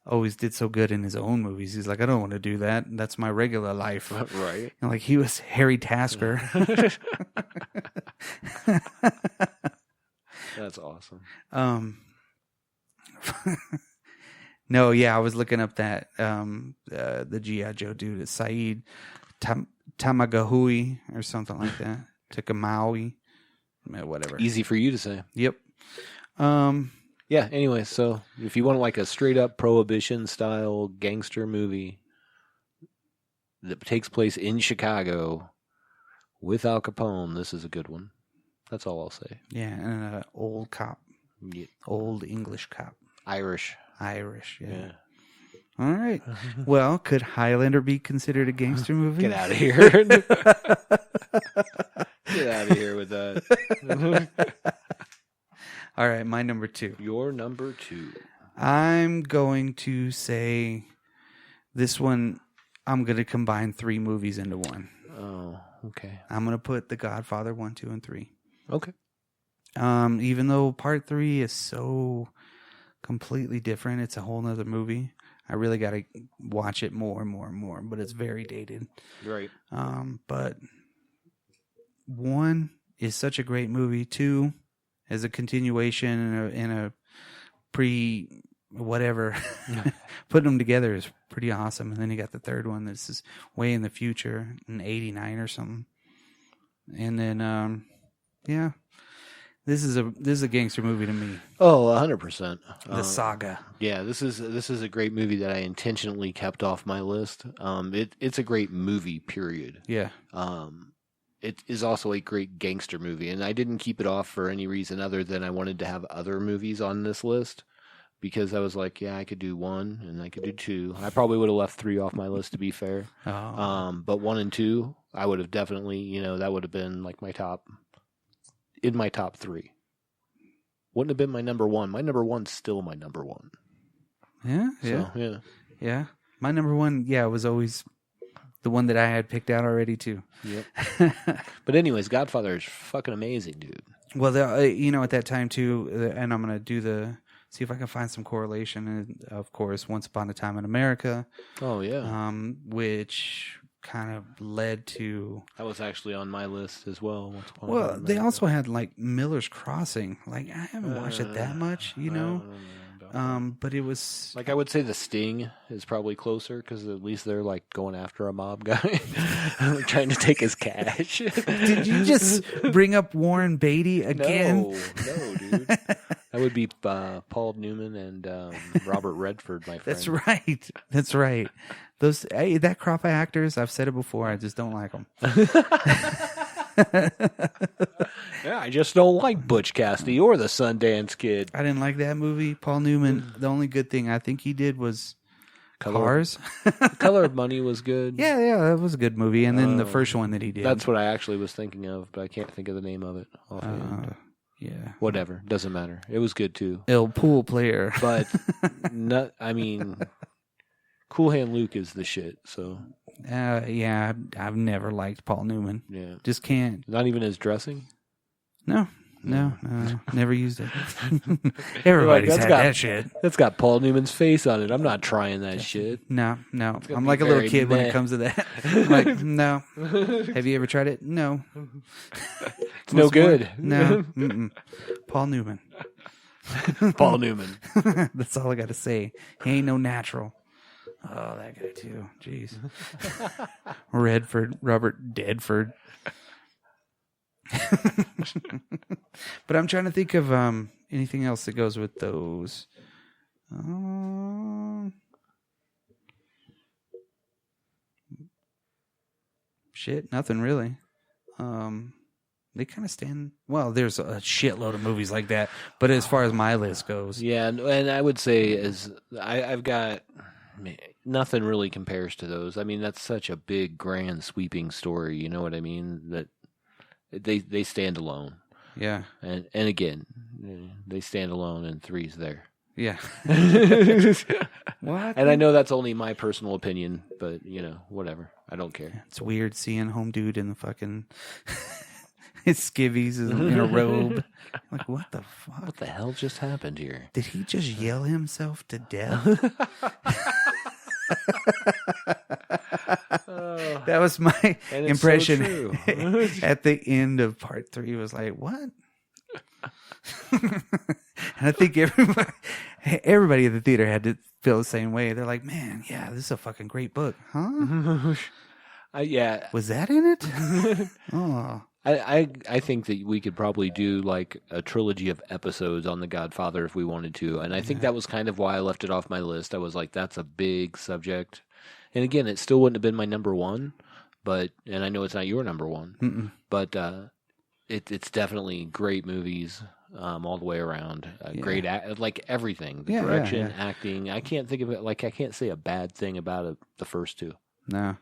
always did so good in his own movies. He's like, I don't want to do that. That's my regular life. Right. And like he was Harry Tasker. That's awesome. No, yeah, I was looking up that the G.I. Joe dude is Saeed Tamagahui or something like that. Takamawi. Whatever. Easy for you to say. Yep. Yeah, anyway, so if you want like a straight up Prohibition style gangster movie that takes place in Chicago with Al Capone, this is a good one. That's all I'll say. Yeah, and an old cop. Yeah. Old English cop. Irish, yeah. All right. Well, could Highlander be considered a gangster movie? Get out of here. Get out of here with that. All right, my number 2. Your number 2. I'm going to say this one, I'm going to combine 3 movies into one. Oh, okay. I'm going to put The Godfather 1, 2, and 3. Okay. Even though part 3 is so completely different, it's a whole nother movie. I really got to watch it more and more and more, but it's very dated. Right. But 1 is such a great movie. 2 is a continuation and a pre whatever. Putting them together is pretty awesome. And then you got the third one that's is way in the future in 89 or something. And then, yeah. This is a gangster movie to me. Oh, 100%. The saga. Yeah, this is a great movie that I intentionally kept off my list. It's a great movie, period. Yeah. It is also a great gangster movie, and I didn't keep it off for any reason other than I wanted to have other movies on this list because I was like, yeah, I could do 1 and I could do 2. I probably would have left 3 off my list to be fair. Oh. But 1 and 2, I would have definitely, that would have been like my top 3. Wouldn't have been my number 1. My number 1's still my number 1. Yeah. So, yeah. Yeah. My number 1, was always the one that I had picked out already too. Yep. But anyways, Godfather is fucking amazing, dude. Well, at that time too, and I'm gonna see if I can find some correlation. And of course, Once Upon a Time in America. Oh yeah. Which kind of led to. That was actually on my list as well. Once Upon a Time Well, in America. they also had like Miller's Crossing. Like I haven't watched it that much, but it was like I would say The Sting is probably closer because at least they're like going after a mob guy, trying to take his cash. Did you just bring up Warren Beatty again? No, dude. That would be Paul Newman and Robert Redford, my friend. That's right. That crop of actors, I've said it before, I just don't like them. Yeah, I just don't like Butch Cassidy or the Sundance Kid. I didn't like that movie. Paul Newman, the only good thing I think he did was Cars. Color of Money was good. Yeah, that was a good movie. And then the first one that he did. That's what I actually was thinking of, but I can't think of the name of it offhand. Yeah. Whatever. Doesn't matter. It was good too. El Pool Player. But, Cool Hand Luke is the shit, so. I've never liked Paul Newman. Yeah. Just can't. Not even his dressing? No, never used it. Everybody's had that shit. That's got Paul Newman's face on it. I'm not trying that shit. No. I'm like a little kid when it comes to that. I'm like, no. Have you ever tried it? No. It's no good. No. Mm-mm. Paul Newman. Paul Newman. That's all I got to say. He ain't no natural. Oh, that guy too. Jeez. Robert Deadford. But I'm trying to think of anything else that goes with those. Shit, nothing really. They kind of stand. Well, there's a shitload of movies like that, but as far as my list goes, yeah, and I would say I've got nothing really compares to those. I mean, that's such a big, grand, sweeping story. You know what I mean? That they stand alone. Yeah, and again, they stand alone, and 3's there. Yeah. What? And I know that's only my personal opinion, but whatever. I don't care. It's weird seeing Home Dude in the fucking his skivvies in a robe. Like, what the fuck? What the hell just happened here? Did he just yell himself to death? That was my impression at the end of part 3. Was like, what? And I think everybody at the theater had to feel the same way. They're like, man, yeah, this is a fucking great book, huh? Yeah. Was that in it? Oh. I think that we could probably do like a trilogy of episodes on The Godfather if we wanted to. And I think that was kind of why I left it off my list. I was like, that's a big subject. And again, it still wouldn't have been my number 1, and I know it's not your number 1, Mm-mm. but it's definitely great movies all the way around. Great, like everything, the direction, acting. I can't think of it. Like I can't say a bad thing about the first 2. No.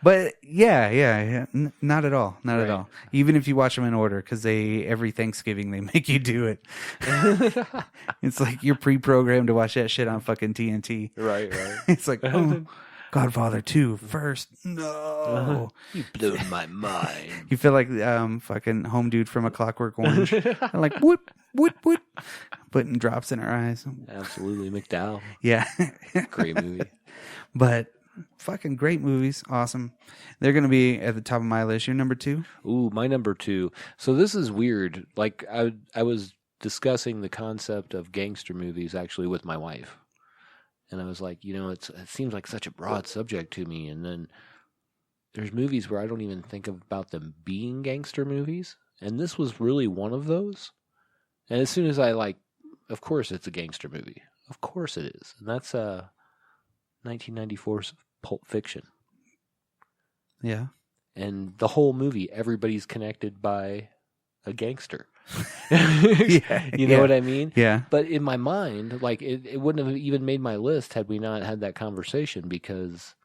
But yeah, not at all, not at all. Even if you watch them in order, because every Thanksgiving they make you do it. It's like you're pre-programmed to watch that shit on fucking TNT. Right. It's like, oh, Godfather 2 first. No, you blew my mind. You feel like fucking Home Dude from A Clockwork Orange. Like whoop, putting drops in her eyes. Absolutely, McDowell. Yeah, great movie. But fucking great movies, awesome. They're gonna be at the top of my list. Your number 2? Ooh, my number 2. So this is weird. Like I was discussing the concept of gangster movies actually with my wife, and I was like, it seems like such a broad subject to me, and then there's movies where I don't even think about them being gangster movies, and this was really one of those. And as soon as of course it's a gangster movie. Of course it is. And that's 1994's Pulp Fiction. Yeah. And the whole movie, everybody's connected by a gangster. Yeah, You know what I mean? Yeah. But in my mind, it wouldn't have even made my list had we not had that conversation, because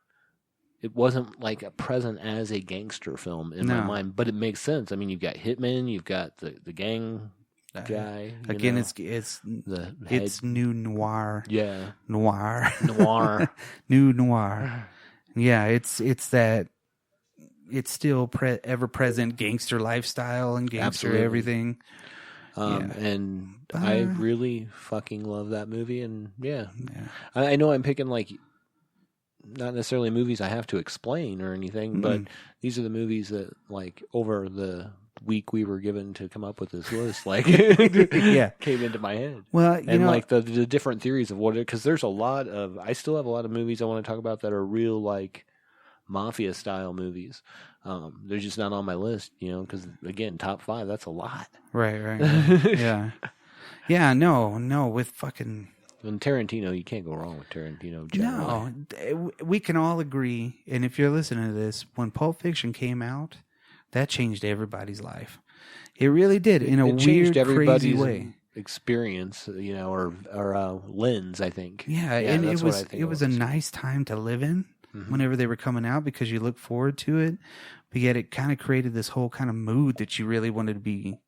it wasn't present as a gangster film in my mind. But it makes sense. I mean, you've got Hitman, you've got the gang guy. Again, know, it's new noir. Yeah. Noir. New noir. Yeah, it's that. It's still ever present gangster lifestyle and gangster Absolutely. everything. And I really fucking love that movie. And I know I'm picking not necessarily movies I have to explain or anything, but these are the movies that over the week we were given to come up with this list, came into my head. Well, and the different theories of because there's I still have a lot of movies I want to talk about that are real mafia style movies. They're just not on my list, because again, top 5, that's a lot. Right. Yeah, no, with fucking. And Tarantino, you can't go wrong with Tarantino. Generally. No, we can all agree. And if you're listening to this, when Pulp Fiction came out, that changed everybody's life. It really did in a weird, crazy way. Experience, or lens, I think. Yeah, and it was a nice time to live in. Mm-hmm. Whenever they were coming out, because you look forward to it, but yet it kind of created this whole kind of mood that you really wanted to be,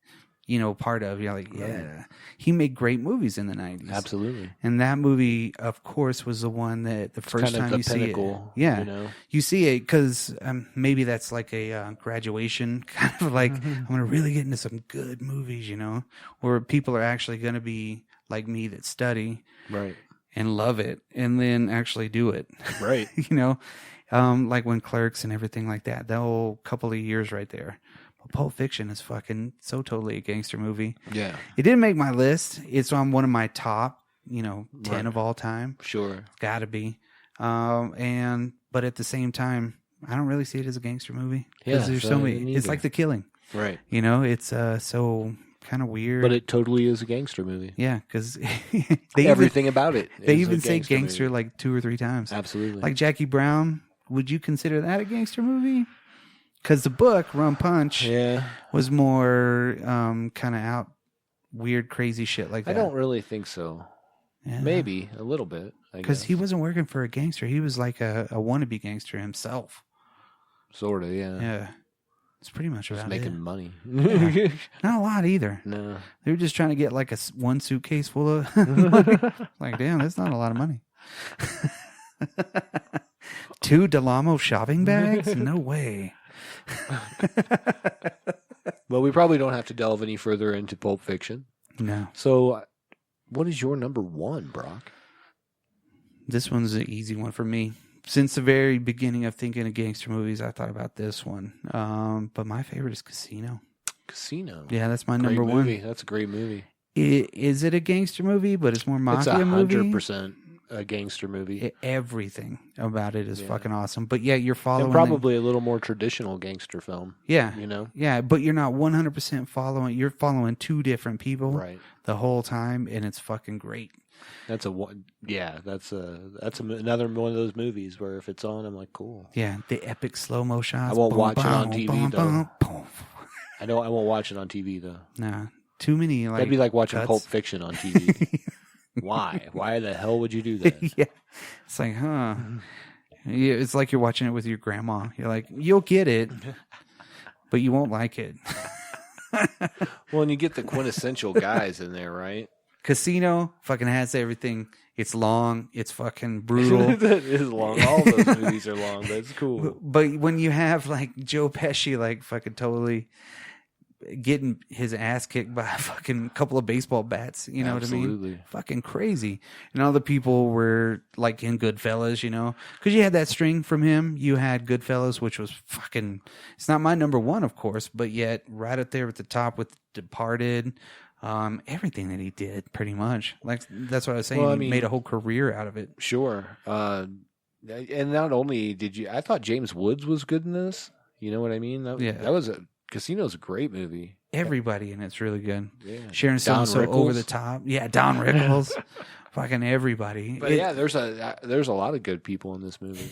part of. You're like, yeah, he made great movies in the 90s. Absolutely. And that movie, of course, was the one that the first time you see it. Yeah. You see it because maybe that's like a graduation, kind of I'm going to really get into some good movies, where people are actually going to be like me that study. Right. And love it, and then actually do it. Right. Like when Clerks and everything like that. That whole couple of years right there. But Pulp Fiction is fucking so totally a gangster movie. Yeah. It didn't make my list. It's on one of my top, 10 of all time. Sure. Gotta be. But at the same time, I don't really see it as a gangster movie. Yeah. There's so many. It's like The Killing. Right. It's so kind of weird. But it totally is a gangster movie. Yeah, because everything about it. They even say gangster movie. 2 or 3 times. Absolutely. Like Jackie Brown, would you consider that a gangster movie? Because the book Rum Punch was more kind of out weird, crazy shit like that. I don't really think so. Yeah. Maybe a little bit. Because he wasn't working for a gangster. He was like a wannabe gangster himself. Sort of, yeah. Yeah. It's pretty much about making money. Yeah. Not a lot either. No. They were just trying to get one suitcase full of money. Like, damn, that's not a lot of money. 2 Delamo shopping bags? No way. Well, we probably don't have to delve any further into Pulp Fiction. No. So, what is your number 1, Brock? This one's an easy one for me. Since the very beginning of thinking of gangster movies, I thought about this one. But my favorite is Casino. Casino? Yeah, that's my number movie. 1. That's a great movie. Is it a gangster movie, but it's more mafia movie? It's 100% a gangster movie. Everything about it is fucking awesome. But yeah, you're following... And probably a little more traditional gangster film. Yeah. Yeah, but you're not 100% following... You're following 2 different people the whole time, and it's fucking great. That's another one of those movies where if it's on, I'm like, cool. Yeah, the epic slow-mo shots. I won't watch it on TV, though. I won't watch it on TV, though. Nah, too many, That'd be like watching cuts. Pulp Fiction on TV. Why? Why the hell would you do that? Yeah. It's like, huh. Yeah, it's like you're watching it with your grandma. You're like, you'll get it, but you won't like it. Well, and you get the quintessential guys in there, right? Casino fucking has everything. It's long. It's fucking brutal. It is long. All those movies are long, but it's cool. But when you have like Joe Pesci, like fucking totally getting his ass kicked by a fucking couple of baseball bats, you know what I mean? Fucking crazy. And all the people were like in Goodfellas, because you had that string from him. You had Goodfellas, which was fucking. It's not my number 1, of course, but yet right up there at the top with Departed. Everything that he did, pretty much. Like that's what I was saying. He made a whole career out of it. Sure. And not only did you, I thought James Woods was good in this. You know what I mean? That was Casino's a great movie. Everybody in it's really good. Yeah. Sharon Don so Rickles. over the top. Yeah, Don Rickles. Fucking everybody. But yeah, there's a lot of good people in this movie.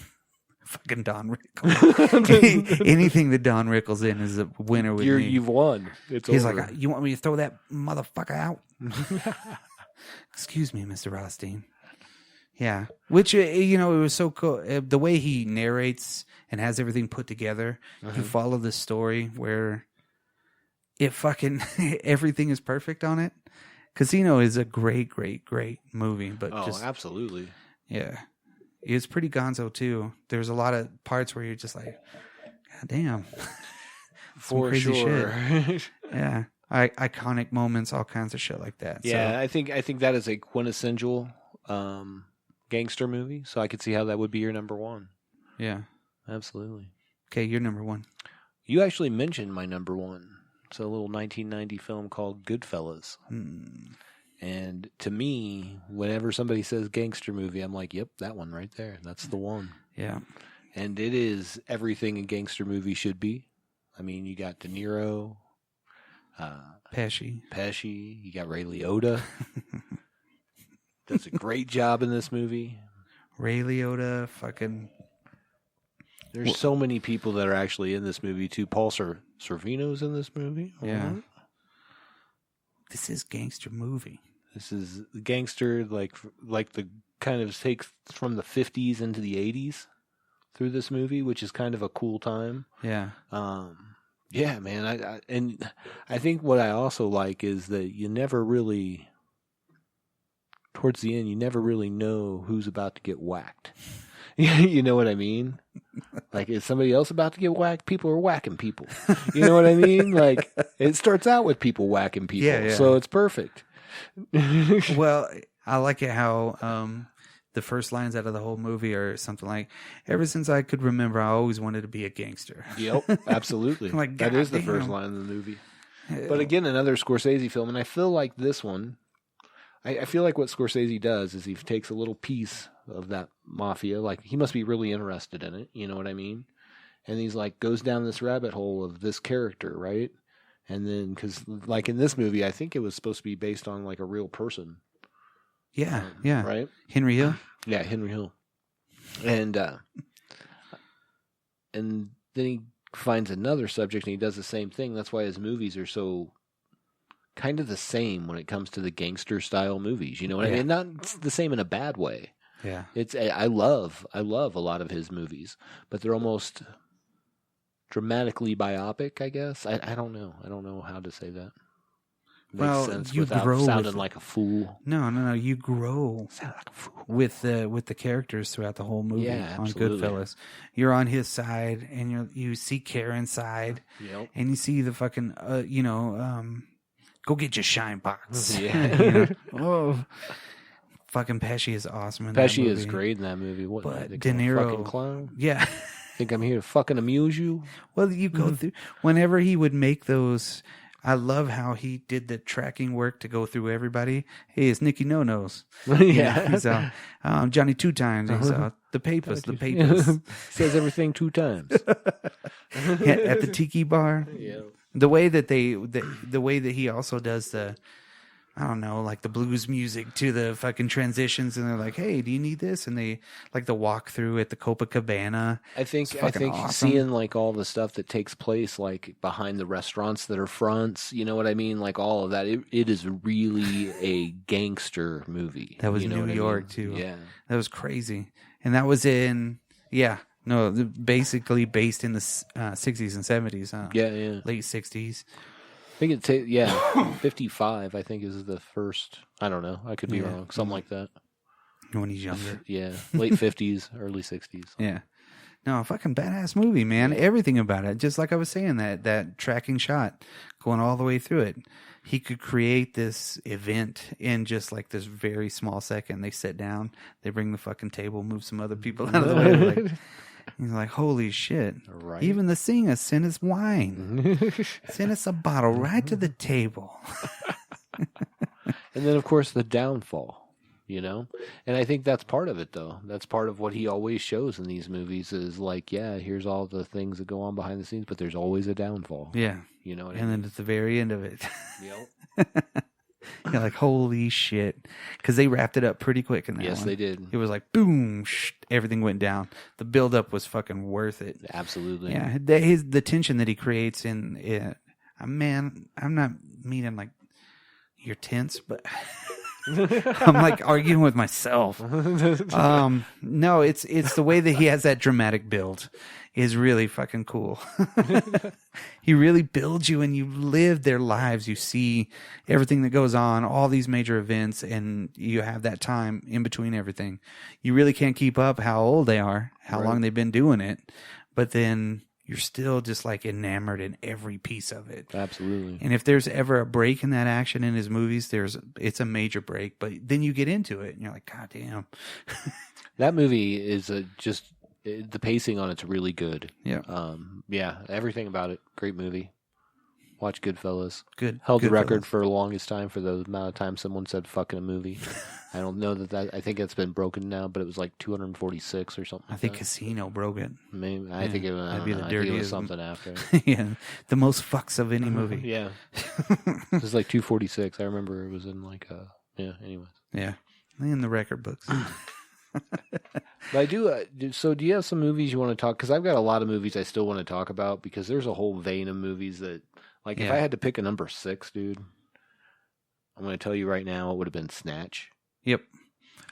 Fucking Don Rickles. Anything that Don Rickles in is a winner with me. You've won. He's over. like, you want me to throw that motherfucker out? Excuse me, Mr. Rothstein. Yeah. Which, it was so cool. The way he narrates and has everything put together, you follow the story where it fucking, everything is perfect on it. Casino is a great, great, great movie. But absolutely. Yeah. It's pretty gonzo, too. There's a lot of parts where you're just like, God damn. For crazy sure. Shit. Yeah. Iconic moments, all kinds of shit like that. Yeah, so. I think that is a quintessential gangster movie, so I could see how that would be your number one. Yeah. Absolutely. Okay, you're number one. You actually mentioned my number one. It's a little 1990 film called Goodfellas. And to me, whenever somebody says gangster movie, I'm like, yep, that one right there. That's the one. Yeah. And it is everything a gangster movie should be. I mean, you got De Niro, Pesci. You got Ray Liotta. Does a great job in this movie. Ray Liotta, fucking... There's so many people that are actually in this movie, too. Paul Sorvino's in this movie. Yeah. This is gangster movie. This is gangster, like the kind of takes from the 50s into the 80s through this movie, which is kind of a cool time. Yeah. Yeah, man. I think what I also like is that you never really, towards the end, you never really know who's about to get whacked. You know what I mean? Like, is somebody else about to get whacked? People are whacking people. You know what I mean? Like, it starts out with people whacking people. Yeah. So it's perfect. Well, I like it how the first lines out of the whole movie are something like, ever since I could remember, I always wanted to be a gangster. Yep, absolutely. Like, that is the damn. first line of the movie. But again, another Scorsese film, and I feel like this one, I feel like what Scorsese does is he takes a little piece of that mafia, like he must be really interested in it, you know what I mean? And he's like, goes down this rabbit hole of this character, right? And then, because like in this movie, I think it was supposed to be based on like a real person. Yeah. Right? Henry Hill? Yeah, Henry Hill. And then he finds another subject and he does the same thing. That's why his movies are so kind of the same when it comes to the gangster style movies. You know what I mean? Not the same in a bad way. Yeah. I love a lot of his movies, but they're almost dramatically biopic, I guess. I don't know. I don't know how to say that. Makes sense you without grow sounding like a fool. No. You grow Sound like a fool. with the characters throughout the whole movie Yeah, on absolutely. Goodfellas. You're on his side, and you see Karen's side, Yep. and you see the fucking go get your shine box. Yeah. Oh, fucking Pesci is awesome in that Pesci movie. is great in that movie. What? But they De call him Niro- fucking clown. Yeah. Think I'm here to fucking amuse you? Well, you go through whenever he would make those. I love how he did the tracking work to go through everybody. Hey, it's Nicky No Nos. Yeah. He's Johnny Two Times. He's the Papers. The Papers. Says everything 2 times. At the tiki bar. Yeah. The way that the way that he also does the, I don't know, like the blues music to the fucking transitions, and they're like, "Hey, do you need this?" And they like the walkthrough at the Copacabana. I think fucking awesome. seeing like all the stuff that takes place like behind the restaurants that are fronts, you know what I mean? Like all of that. It is really a gangster movie. That was you know New what I York mean? too. Yeah. That was crazy, and that was basically based in the 60s and 70s. Huh? Yeah. Late 60s. I think 55 I think is the first. I don't know. I could be wrong. Something like that. When he's younger. Yeah. Late 50s, early 60s. Yeah. No, fucking badass movie, man. Everything about it. Just like I was saying, that tracking shot going all the way through it. He could create this event in just like this very small second. They sit down, they bring the fucking table, move some other people out of the way. Like, he's like, holy shit. Right. Even the singer sent us wine. Sent us a bottle right to the table. And then of course the downfall. you know? And I think that's part of it, though. That's part of what he always shows in these movies is like, yeah, here's all the things that go on behind the scenes, but there's always a downfall. Yeah. You know what And then at the very end of it, Yep. you're like, holy shit. Because they wrapped it up pretty quick in that Yes, one. they did. It was like, boom, everything went down. The buildup was fucking worth it. Absolutely. Yeah, the tension that he creates in it. Man, I'm not meaning like you're tense, but I'm like arguing with myself. No, it's the way that he has that dramatic build is really fucking cool. He really builds you and you live their lives. You see everything that goes on, all these major events, and you have that time in between everything. You really can't keep up how old they are, how long they've been doing it, but then you're still just like enamored in every piece of it. Absolutely. And if there's ever a break in that action in his movies, it's a major break. But then you get into it and you're like, God damn. That movie is the pacing on it's really good. Yeah. Yeah, everything about it. Great movie. Watch Goodfellas. Good. Held the Goodfellas. record for the longest time for the amount of time someone said fucking a movie. I don't know that I think it's been broken now, but it was like 246 or something. I think Casino broke it. Maybe I think it was, that'd be the I think it was dirtiest. something after. Yeah. The most fucks of any movie. Yeah. It was like 246. I remember it was in like yeah, anyways. Yeah. In the record books. But I do. So, do you have some movies you want to talk? Because I've got a lot of movies I still want to talk about. Because there's a whole vein of movies that, like, if I had to pick a number 6, dude, I'm going to tell you right now, it would have been Snatch. Yep.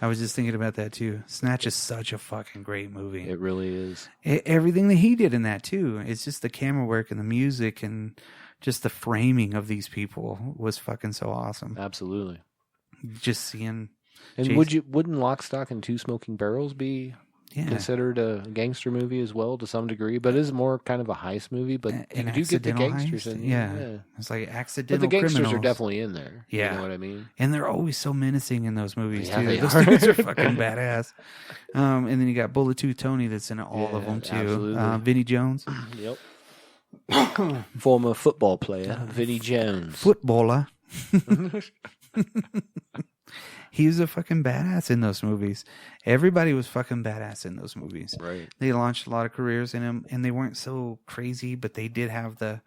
I was just thinking about that too. Snatch is such a fucking great movie. It really is. Everything that he did in that too. It's just the camera work and the music and just the framing of these people was fucking so awesome. Absolutely. Just seeing. And Jason- wouldn't Lock, Stock, and Two Smoking Barrels be considered a gangster movie as well to some degree? But it's more kind of a heist movie. But you do get the gangsters heist? in Yeah. there. It's like But accidental the gangsters criminals. are definitely in there. Yeah. You know what I mean? And they're always so menacing in those movies, Yeah, too. they Those are. dudes are fucking badass. And then you got Bullet 2 Tony that's in all of them, too. absolutely. Vinnie Jones. Yep. Former football player, Vinnie Jones. Footballer. He was a fucking badass in those movies. Everybody was fucking badass in those movies. Right. They launched a lot of careers in them, and they weren't so crazy, but they did have the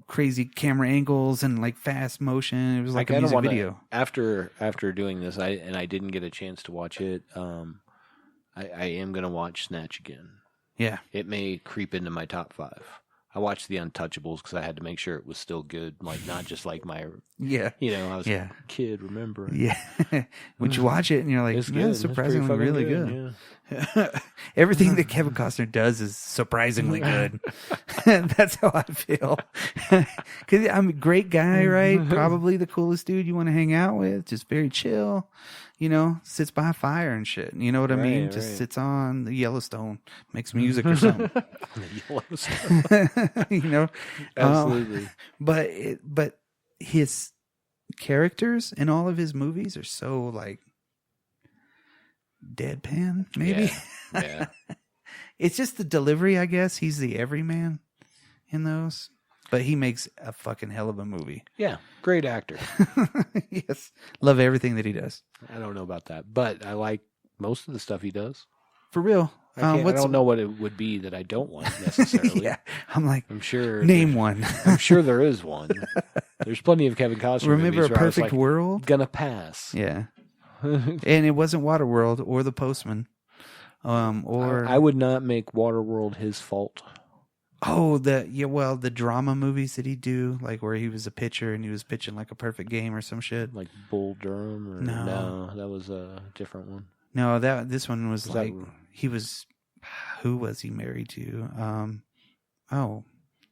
crazy camera angles and like fast motion. It was like a music video. After doing this, I didn't get a chance to watch it. I am gonna watch Snatch again. Yeah. It may creep into my top 5. I watched The Untouchables because I had to make sure it was still good, like not just like my, Yeah. I was a kid, remember? Yeah. Would you watch it and you're like, It's yeah, good. it's It's surprisingly pretty really fucking good. Yeah. Everything that Kevin Costner does is surprisingly good. That's how I feel. Because I'm a great guy, right? Probably the coolest dude you want to hang out with. Just very chill. Sits by a fire and shit. You know what I mean? Right, Just right. sits on the Yellowstone, makes music or something. Absolutely. But his characters in all of his movies are so like deadpan, maybe. Yeah. It's just the delivery, I guess. He's the everyman in those. But he makes a fucking hell of a movie. Yeah. Great actor. Yes. Love everything that he does. I don't know about that, but I like most of the stuff he does. For real. I don't know what it would be that I don't like necessarily. Yeah. I'm like, I'm sure. name one. I'm sure there is one. There's plenty of Kevin Costner Remember movies A where I was Perfect like, World? Gonna pass. Yeah. And it wasn't Waterworld or The Postman. Or I would not make Waterworld his fault. the drama movies that he'd do, like where he was a pitcher and he was pitching like a perfect game or some shit. Like Bull Durham or No. that was a different one. No, this one was Was like that- he was. Who was he married to?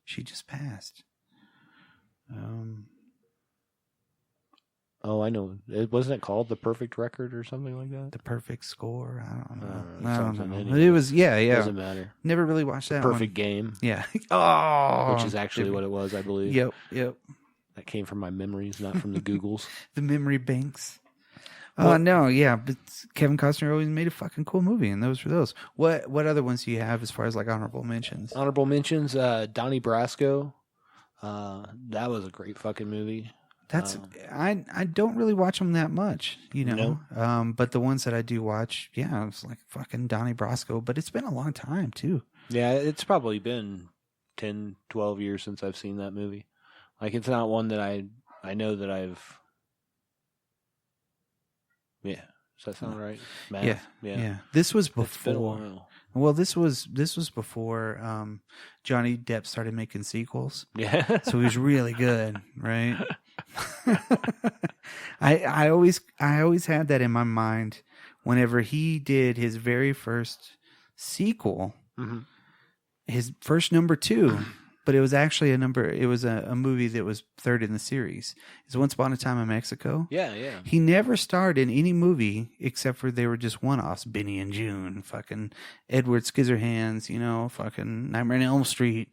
She just passed. Oh, I know. It wasn't it called The Perfect Record or something like that? The Perfect Score. I don't know. I something don't know. anyway. It was Doesn't matter. Never really watched that Perfect one. Game, Yeah. Oh, which is actually what it was, I believe. Yep. That came from my memories, not from the Googles. The memory banks. Well- No, yeah, but Kevin Costner always made a fucking cool movie, and those were those. What other ones do you have as far as like honorable mentions? Honorable mentions: Donnie Brasco. That was a great fucking movie. That's I don't really watch them that much, you know. But the ones that I do watch, yeah, it's like fucking Donnie Brasco. But it's been a long time too. Yeah, it's probably been 10, 12 years since I've seen that movie. Like, it's not one that I know that I've. Yeah, does that sound right? Math? Yeah. This was It's been a before. while. Well, this was before Johnny Depp started making sequels. Yeah. So he was really good, right? I always had that in my mind whenever he did his very first sequel, his first number 2, but it was actually a movie that was third in the series. It's Once Upon a Time in Mexico. Yeah, yeah. He never starred in any movie except for they were just one-offs. Benny and June, fucking Edward Scissorhands, you know, fucking Nightmare on Elm Street.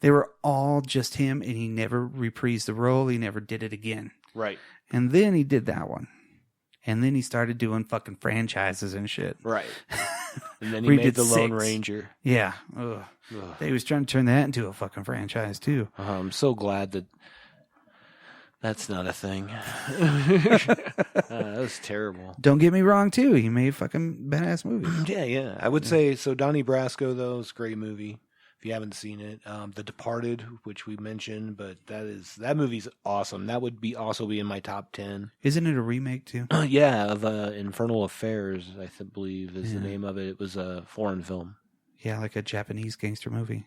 They were all just him, and he never reprised the role. He never did it again. Right. And then he did that one. And then he started doing fucking franchises and shit. Right. And then he made The Lone Ranger. Yeah. Ugh. They was trying to turn that into a fucking franchise, too. I'm so glad that that's not a thing. That was terrible. Don't get me wrong, too. He made fucking badass movies. Yeah. I would say, so Donnie Brasco, though, is a great movie. If you haven't seen it, The Departed, which we mentioned, but that movie's awesome. That would also be in my top 10. Isn't it a remake, too? Yeah, of Infernal Affairs, I believe is the name of it. It was a foreign film. Yeah, like a Japanese gangster movie.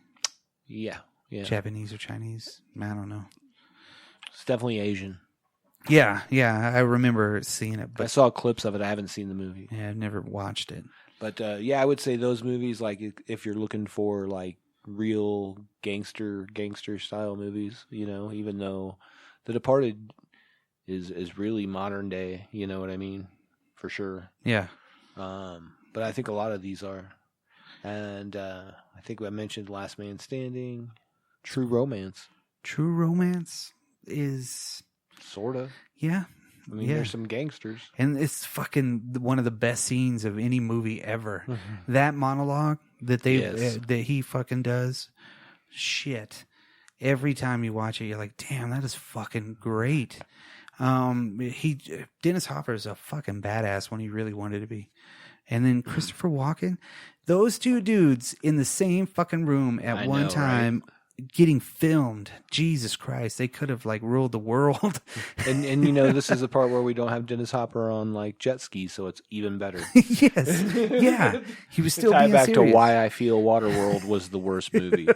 Yeah. Japanese or Chinese. I don't know. It's definitely Asian. Yeah, I remember seeing it. But I saw clips of it. I haven't seen the movie. Yeah, I've never watched it. But I would say those movies, like if you're looking for like real gangster style movies, you know, even though The Departed is really modern day, you know what I mean? For sure. Yeah. But I think a lot of these are. And I think I mentioned Last Man Standing, True Romance. True Romance is... Sort of. Yeah. I mean, there's some gangsters. And it's fucking one of the best scenes of any movie ever. That monologue that that he fucking does, shit. Every time you watch it, you're like, damn, that is fucking great. Dennis Hopper is a fucking badass when he really wanted to be. And then Christopher Walken, those two dudes in the same fucking room at one time, right? Getting filmed. Jesus Christ, they could have like ruled the world. and you know, this is the part where we don't have Dennis Hopper on like jet skis, so it's even better. Yes, yeah, he was still being back serious. To Why I Feel Waterworld was the worst movie.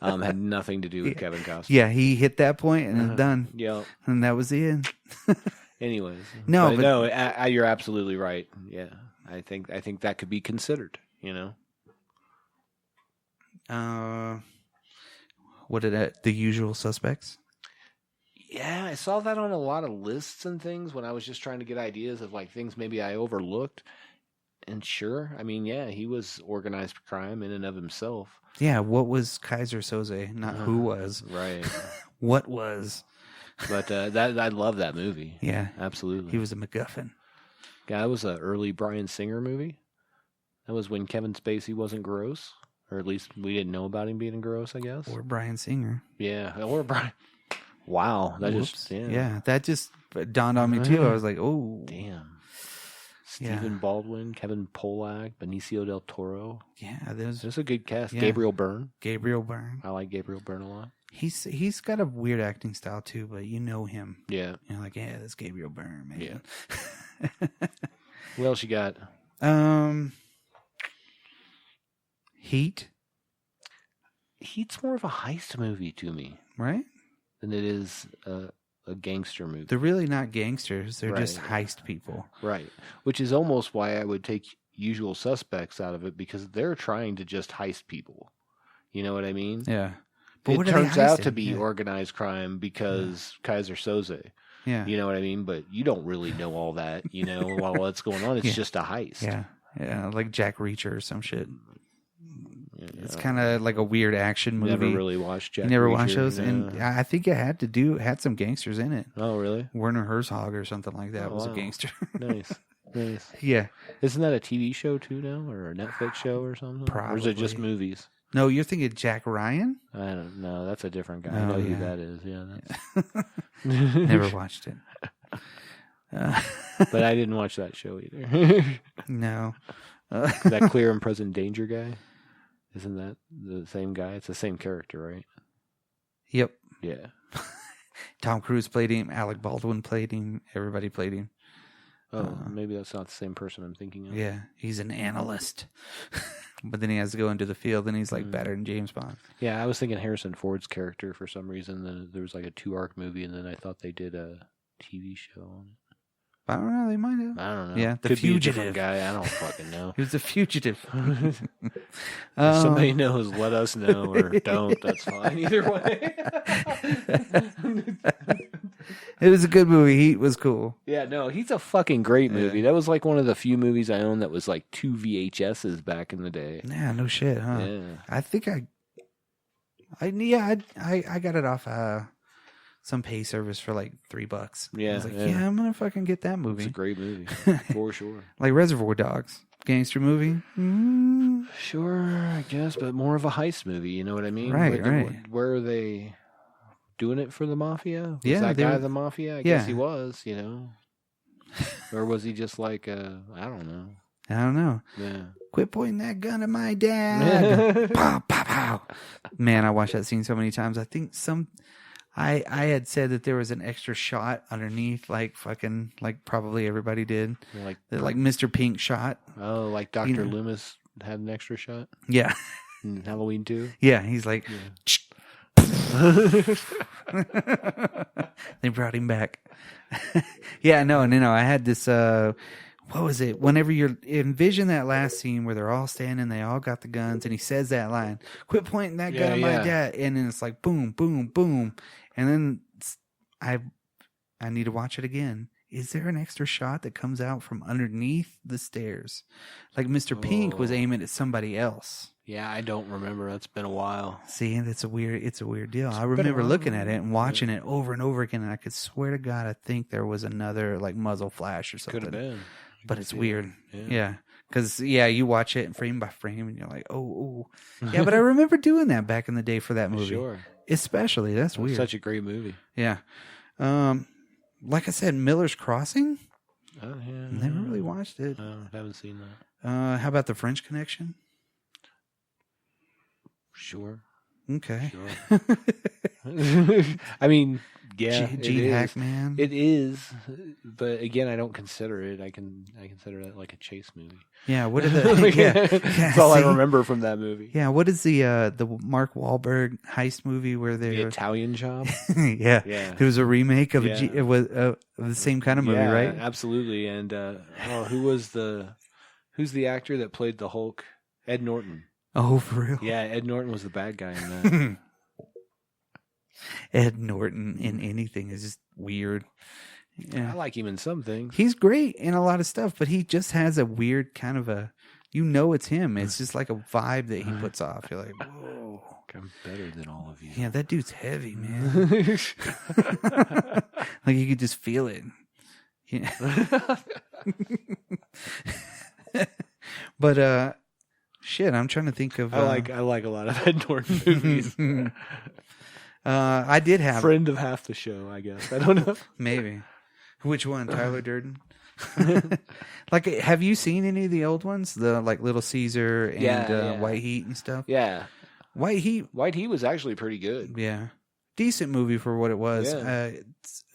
Had nothing to do with Kevin Costner. Yeah, he hit that point and it's done. Yeah, and that was the end. Anyways, no, you're absolutely right. Yeah, I think that could be considered. You know. What did it? The Usual Suspects? Yeah, I saw that on a lot of lists and things when I was just trying to get ideas of like things maybe I overlooked. And sure, I mean, yeah, he was organized crime in and of himself. Yeah, what was Kaiser Soze? Not who was. Right. What was. But I love that movie. Yeah. Absolutely. He was a MacGuffin. Yeah, that was an early Bryan Singer movie. That was when Kevin Spacey wasn't gross. Or at least we didn't know about him being gross, I guess. Or Bryan Singer. Yeah, or Bryan. Wow. That that just dawned on me, too. I was like, oh. Damn. Stephen Baldwin, Kevin Pollak, Benicio del Toro. Yeah, there's a good cast. Yeah. Gabriel Byrne. I like Gabriel Byrne a lot. He's got a weird acting style, too, but you know him. Yeah. You're like, yeah, that's Gabriel Byrne, man. Yeah. What else you got? Heat. Heat's more of a heist movie to me, right? Than it is a gangster movie. They're really not gangsters; they're just heist people, right? Which is almost why I would take Usual Suspects out of it, because they're trying to just heist people. You know what I mean? Yeah. But it turns out to be organized crime because Kaiser Soze. Yeah. You know what I mean? But you don't really know all that. You know, while it's going on, it's just a heist. Yeah. Yeah, like Jack Reacher or some shit. It's kind of like a weird action movie. Never really watched Jack Reacher. You never watched those? No. And I think it had some gangsters in it. Oh, really? Werner Herzog or something like that was a gangster. Nice. Yeah. Isn't that a TV show too now, or a Netflix show or something? Probably. Or is it just movies? No, you're thinking Jack Ryan? I don't know. That's a different guy. Oh, I know yeah. who that is. Yeah, Never watched it. but I didn't watch that show either. No. That Clear and Present Danger guy? Isn't that the same guy? It's the same character, right? Yep. Yeah. Tom Cruise played him. Alec Baldwin played him. Everybody played him. Oh, maybe that's not the same person I'm thinking of. Yeah, he's an analyst. But then he has to go into the field, and he's like better than James Bond. Yeah, I was thinking Harrison Ford's character for some reason. Then there was like a 2-arc movie, and then I thought they did a TV show on it. I don't know. They might have. I don't know. Yeah, the Could fugitive be a different guy. I don't fucking know. He was a fugitive. If somebody knows, let us know, or don't. That's fine. Either way. It was a good movie. Heat was cool. Yeah, no, he's a fucking great movie. That was like one of the few movies I owned that was like 2 VHSs back in the day. Yeah, no shit, huh? Yeah. I think I got it off some pay service for like $3. Yeah, I was like, yeah, I'm gonna fucking get that movie. It's a great movie, for sure. Like Reservoir Dogs, gangster movie. Sure, I guess, but more of a heist movie. You know what I mean? Right, right. Where are they doing it for the mafia? Was Yeah, that they guy were- the mafia? I Yeah. guess he was. You know, or was he just like I don't know. I don't know. Yeah. Quit pointing that gun at my dad. Pow, pow, pow. Man, I watched that scene so many times. I think I had said that there was an extra shot underneath, like probably everybody did. Like Mr. Pink shot. Oh, like Dr. You know. Loomis had an extra shot Yeah. in Halloween 2? Yeah. He's like, they brought him back. Yeah, no, I had this, what was it? Whenever you envision that last scene where they're all standing, they all got the guns, and he says that line, quit pointing that gun at my dad. And then it's like, boom, boom, boom. And then I need to watch it again. Is there an extra shot that comes out from underneath the stairs? Like Mr. Pink was aiming at somebody else. Yeah, I don't remember. That's been a while. See, it's a weird deal. I remember looking at it and watching it over and over again, and I could swear to God, I think there was another like muzzle flash or something. Could have been. But it's weird. It. Yeah. Because, you watch it frame by frame, and you're like, oh. Yeah, but I remember doing that back in the day for that movie. Sure. Especially. That's weird. Such a great movie. Yeah. Like I said, Miller's Crossing. Oh, yeah. Never really watched it. I haven't seen that. How about The French Connection? Sure. Okay. Sure. I mean, yeah, Gene Hackman. It is, but again, I don't consider it. I consider that like a chase movie. Yeah. What are the? Yeah. That's all I remember from that movie. Yeah. What is the Mark Wahlberg heist movie where they The Italian Job. Yeah. It was a remake of it was of the same kind of movie, right? Absolutely. And who's the actor that played the Hulk? Ed Norton. Oh, for real? Yeah, Ed Norton was the bad guy in that. Ed Norton in anything is just weird. Yeah. I like him in some things. He's great in a lot of stuff, but he just has a weird kind of it's him. It's just like a vibe that he puts off. You're like, whoa. I'm better than all of you. Yeah, that dude's heavy, man. Like you could just feel it. Yeah. But shit, I'm trying to think of. I like a lot of Ed Norton movies. I did have friend of half the show, I guess. I don't know. Maybe. Which one? Tyler Durden? Like, have you seen any of the old ones? The like Little Caesar and White Heat and stuff. Yeah, White Heat was actually pretty good. Yeah, decent movie for what it was. Yeah.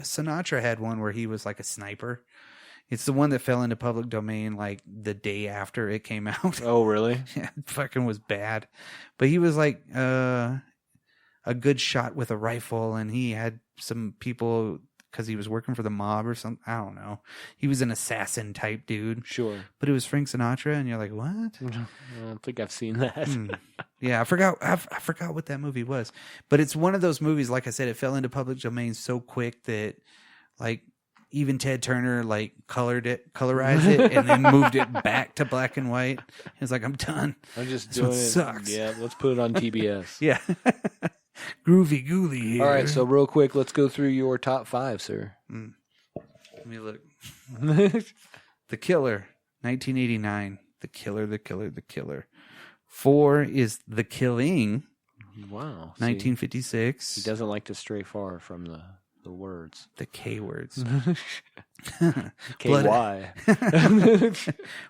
Sinatra had one where he was like a sniper. It's the one that fell into public domain like the day after it came out. Oh, really? Yeah, it fucking was bad. But he was like a good shot with a rifle, and he had some people because he was working for the mob or something. I don't know. He was an assassin type dude. Sure. But it was Frank Sinatra, and you're like, what? I don't think I've seen that. Yeah, I forgot what that movie was. But it's one of those movies, like I said, it fell into public domain so quick that like even Ted Turner like colorized it, and then moved it back to black and white. He was like, I'm done. I'm just This doing one it. sucks. Yeah, let's put it on TBS. Yeah. Groovy gooly here. All right, so real quick, let's go through your top 5, sir. Let me look. The Killer, 1989. The Killer. 4 is The Killing, Wow. 1956. He doesn't like to stray far from the words. The K words. KY.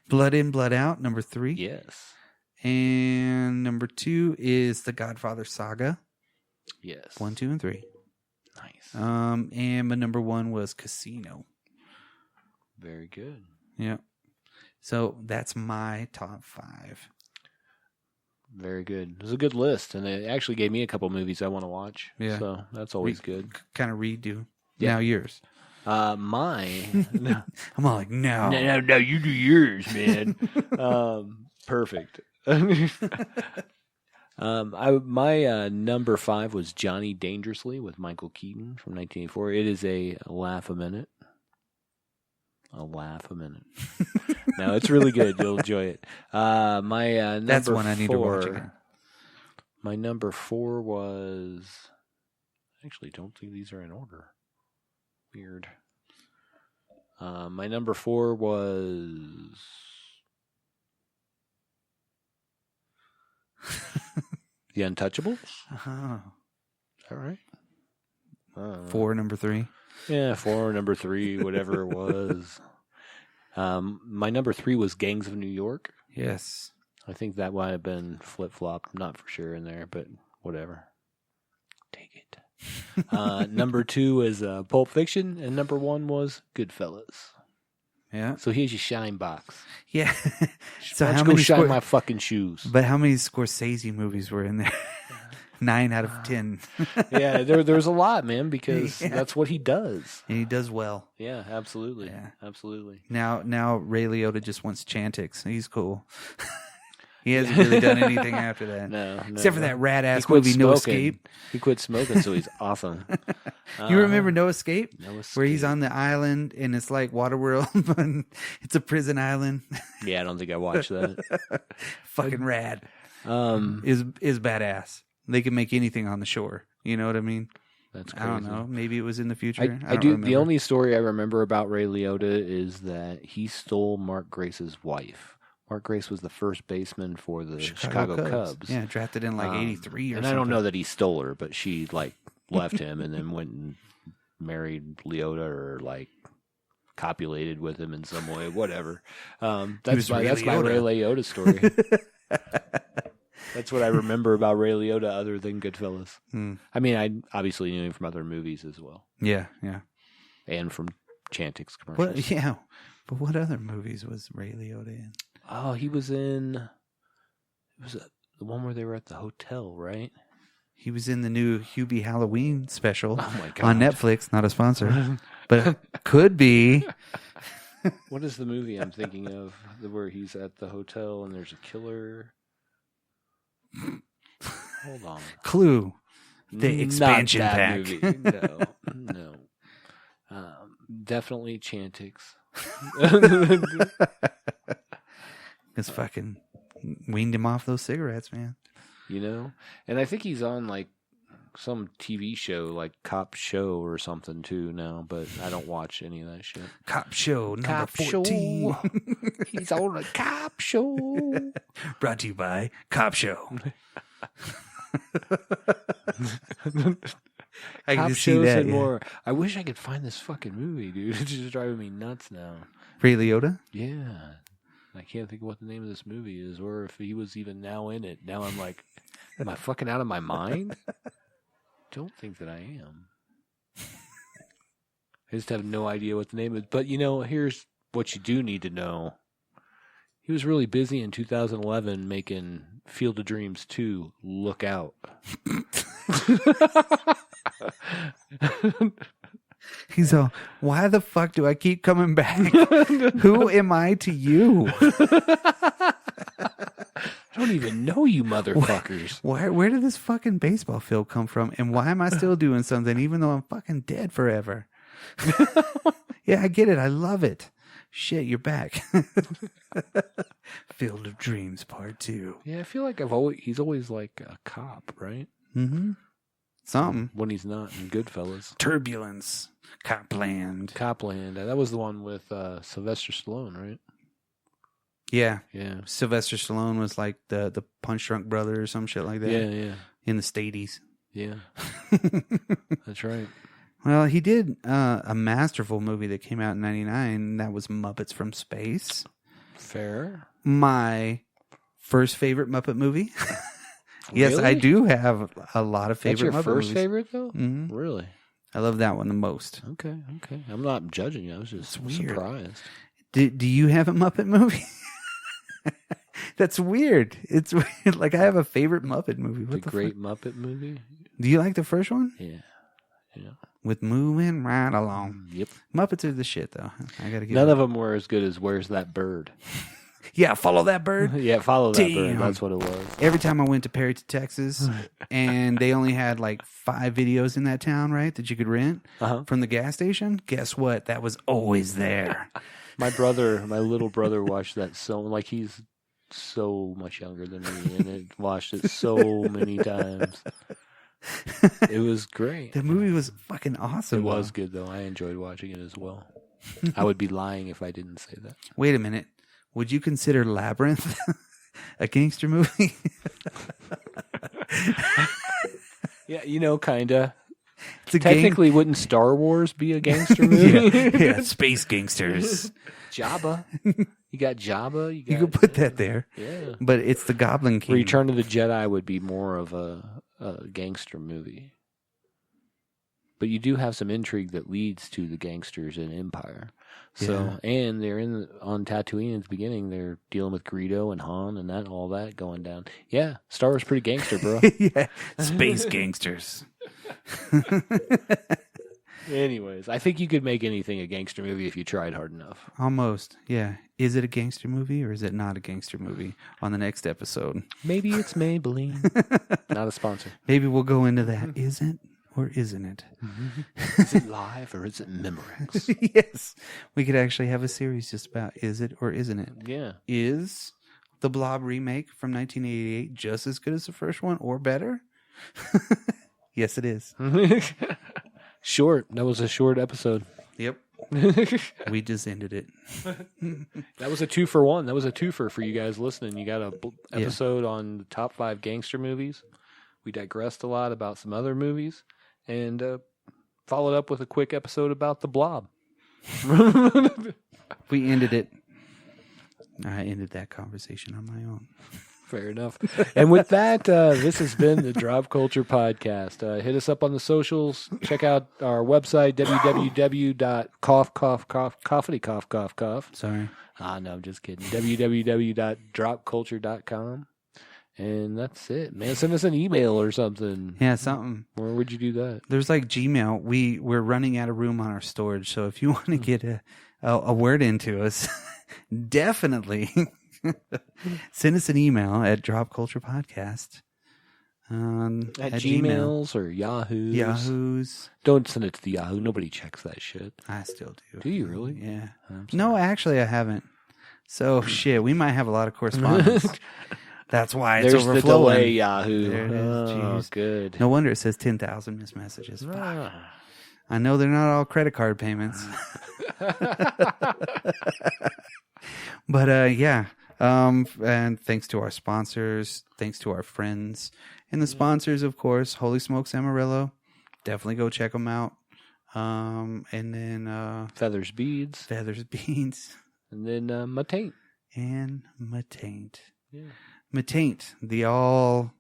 Blood In, Blood Out, number 3. Yes. And number 2 is The Godfather Saga. Yes. 1, 2, and 3. Nice. And my number 1 was Casino. Very good. Yeah. So that's my top 5. Very good. It was a good list, and it actually gave me a couple movies I want to watch. Yeah. So that's always good. Kind of redo. Yeah. Now yours. Mine. No, I'm all like, no. you do yours, man. Perfect. My number 5 was Johnny Dangerously with Michael Keaton from 1984. It is a laugh a minute. A laugh a minute. No, it's really good. You'll enjoy it. My number That's one I need to 4, watch again. My number 4 was... Actually, don't think these are in order. Weird. My number 4 was... The Untouchables? Oh. Is that right? 4, number 3. Yeah, 4, number 3, whatever it was. My number 3 was Gangs of New York. Yes. I think that might have been flip-flopped. Not for sure in there, but whatever. Take it. Number 2 is Pulp Fiction, and number 1 was Goodfellas. Yeah. So here's your shine box. Yeah. So Why don't how you go many shine my fucking shoes? But how many Scorsese movies were in there? 9 out of 10. Yeah, there's a lot, man, because that's what he does. And he does well. Yeah, absolutely. Yeah. Absolutely. Now Ray Liotta just wants Chantix. He's cool. He hasn't really done anything after that. No. Except for that rat-ass He quit movie, No smoking. Escape. He quit smoking, so he's awesome. You remember No Escape? No Escape. Where he's on the island and it's like Waterworld, but it's a prison island. Yeah, I don't think I watched that. Fucking rad. Is badass. They can make anything on the shore. You know what I mean? That's crazy. I don't know. Maybe it was in the future. I don't do. remember. The only story I remember about Ray Liotta is that he stole Mark Grace's wife. Mark Grace was the first baseman for the Chicago Cubs. Yeah, drafted in like 83 or and something. I don't know that he stole her, but she like left him and then went and married Liotta or like copulated with him in some way, whatever. That's my Ray Liotta story. That's what I remember about Ray Liotta other than Goodfellas. I mean, I obviously knew him from other movies as well. Yeah. And from Chantix commercials. But what other movies was Ray Liotta in? Oh, he was in... It was the one where they were at the hotel, right? He was in the new Hubie Halloween special God. on Netflix. Not a sponsor, but could be. What is the movie I'm thinking of where he's at the hotel and there's a killer? Hold on. Clue. The expansion Not that pack. Movie. No. Definitely Chantix. It's fucking weaned him off those cigarettes, man. You know? And I think he's on like some TV show, like Cop Show or something too now, but I don't watch any of that shit. Cop Show number 14. He's on a Cop Show. Brought to you by Cop Show. I can Cop just see shows that. and Yeah. more. I wish I could find this fucking movie, dude. It's just driving me nuts now. Ray Liotta? Yeah. I can't think of what the name of this movie is or if he was even now in it. Now I'm like, am I fucking out of my mind? Don't think that I am. I just have no idea what the name is. But, you know, here's what you do need to know. He was really busy in 2011 making Field of Dreams 2, Look Out. He's all, why the fuck do I keep coming back? Who am I to you? I don't even know you motherfuckers. Where did this fucking baseball field come from? And why am I still doing something even though I'm fucking dead forever? Yeah, I get it. I love it. Shit, you're back. Field of Dreams Part 2. Yeah, I feel like he's always like a cop, right? Mm-hmm. Something. When he's not in Goodfellas. Turbulence. Copland. Copland. That was the one with Sylvester Stallone, right? Yeah. Yeah. Sylvester Stallone was like the Punch Drunk Brother or some shit like that. Yeah. In the States. Yeah. That's right. Well, he did a masterful movie that came out in '99. And that was Muppets from Space. Fair. My first favorite Muppet movie. Yes, Really? I do have a lot of favorite That's your Muppet first movies. favorite, though? Mm-hmm. Really? I love that one the most. Okay. I'm not judging you. I was just surprised. Do you have a Muppet movie? That's weird. It's weird. Like, I have a favorite Muppet movie. The Great Muppet Movie? Do you like the first one? Yeah. With Moving Right Along. Yep. Muppets are the shit, though. I gotta get None of them were as good as Where's That Bird? Yeah, Follow That Bird. Yeah, Follow That Bird. Damn. That's what it was. Every time I went to Perry, Texas, and they only had like 5 videos in that town, right, that you could rent from the gas station. Guess what? That was always there. My little brother watched that like he's so much younger than me, and it watched it so many times. It was great. The movie was fucking awesome. It was good, though. I enjoyed watching it as well. I would be lying if I didn't say that. Wait a minute. Would you consider Labyrinth a gangster movie? Yeah, kind of. It's a Technically, wouldn't Star Wars be a gangster movie? yeah, space gangsters. Jabba. You got Jabba. You could put that there. Yeah. But it's the Goblin King. Return of the Jedi would be more of a gangster movie. But you do have some intrigue that leads to the gangsters in Empire. So, and they're on Tatooine at the beginning. They're dealing with Greedo and Han and all that going down. Yeah, Star Wars pretty gangster, bro. Yeah, space gangsters. Anyways, I think you could make anything a gangster movie if you tried hard enough. Almost, yeah. Is it a gangster movie or is it not a gangster movie? On the next episode. Maybe it's Maybelline. Not a sponsor. Maybe we'll go into that. Is it or isn't it? Is it live or is it Memorex? Yes. We could actually have a series just about is it or isn't it? Yeah. Is the Blob remake from 1988 just as good as the first one or better? Yes, it is. Short. That was a short episode. Yep. We just ended it. That was a 2-for-1. That was a twofer for you guys listening. You got a episode on the top 5 gangster movies. We digressed a lot about some other movies and followed up with a quick episode about the Blob. We ended it. I ended that conversation on my own. Fair enough. And with that, this has been the Drop Culture Podcast. Hit us up on the socials. Check out our website, www.cough. Sorry. No, I'm just kidding. www.dropculture.com. And that's it, man. Send us an email or something. Yeah, something. Where would you do that? There's like Gmail. We're running out of room on our storage, so if you want to get a word into us, definitely send us an email at dropculturepodcast at Gmails or Yahoos. Yahoos. Don't send it to the Yahoo. Nobody checks that shit. I still do. Do you really? Yeah. No, actually, I haven't. So shit, we might have a lot of correspondence. That's why it's There's overflowing. the delay, Yahoo. There it is. Oh, Jeez. good. No wonder it says 10,000 missed messages. Fuck. I know they're not all credit card payments. But yeah. And thanks to our sponsors, thanks to our friends, and the sponsors, of course, Holy Smokes Amarillo. Definitely go check them out. And then Feathers Beads. Beans. And then Mataint. And Mataint. Yeah. Mataint, the all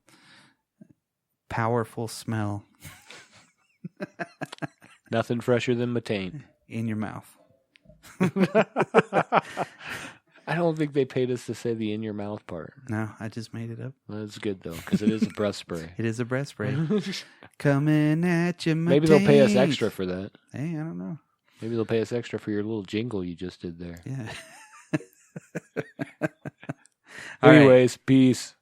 powerful smell Nothing fresher than Mataint. in your mouth. I don't think they paid us to say the in your mouth part. No, I just made it up. That's good, though, because it is a breath spray. It is a breath spray. Coming at you, Mataint. Maybe they'll pay us extra for that. Hey, I don't know. Maybe they'll pay us extra for your little jingle you just did there. Yeah. Anyways, peace.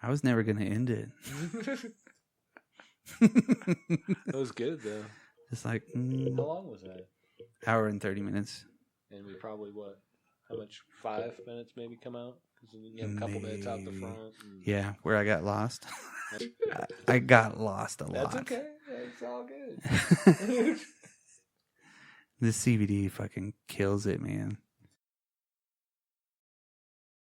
I was never going to end it. That was good, though. Just like, How long was that? hour and 30 minutes. And we probably, how much? 5 minutes maybe come out? Because you have a couple minutes out the front. Yeah, where I got lost. I got lost a lot. That's okay. That's all good. This CBD fucking kills it, man.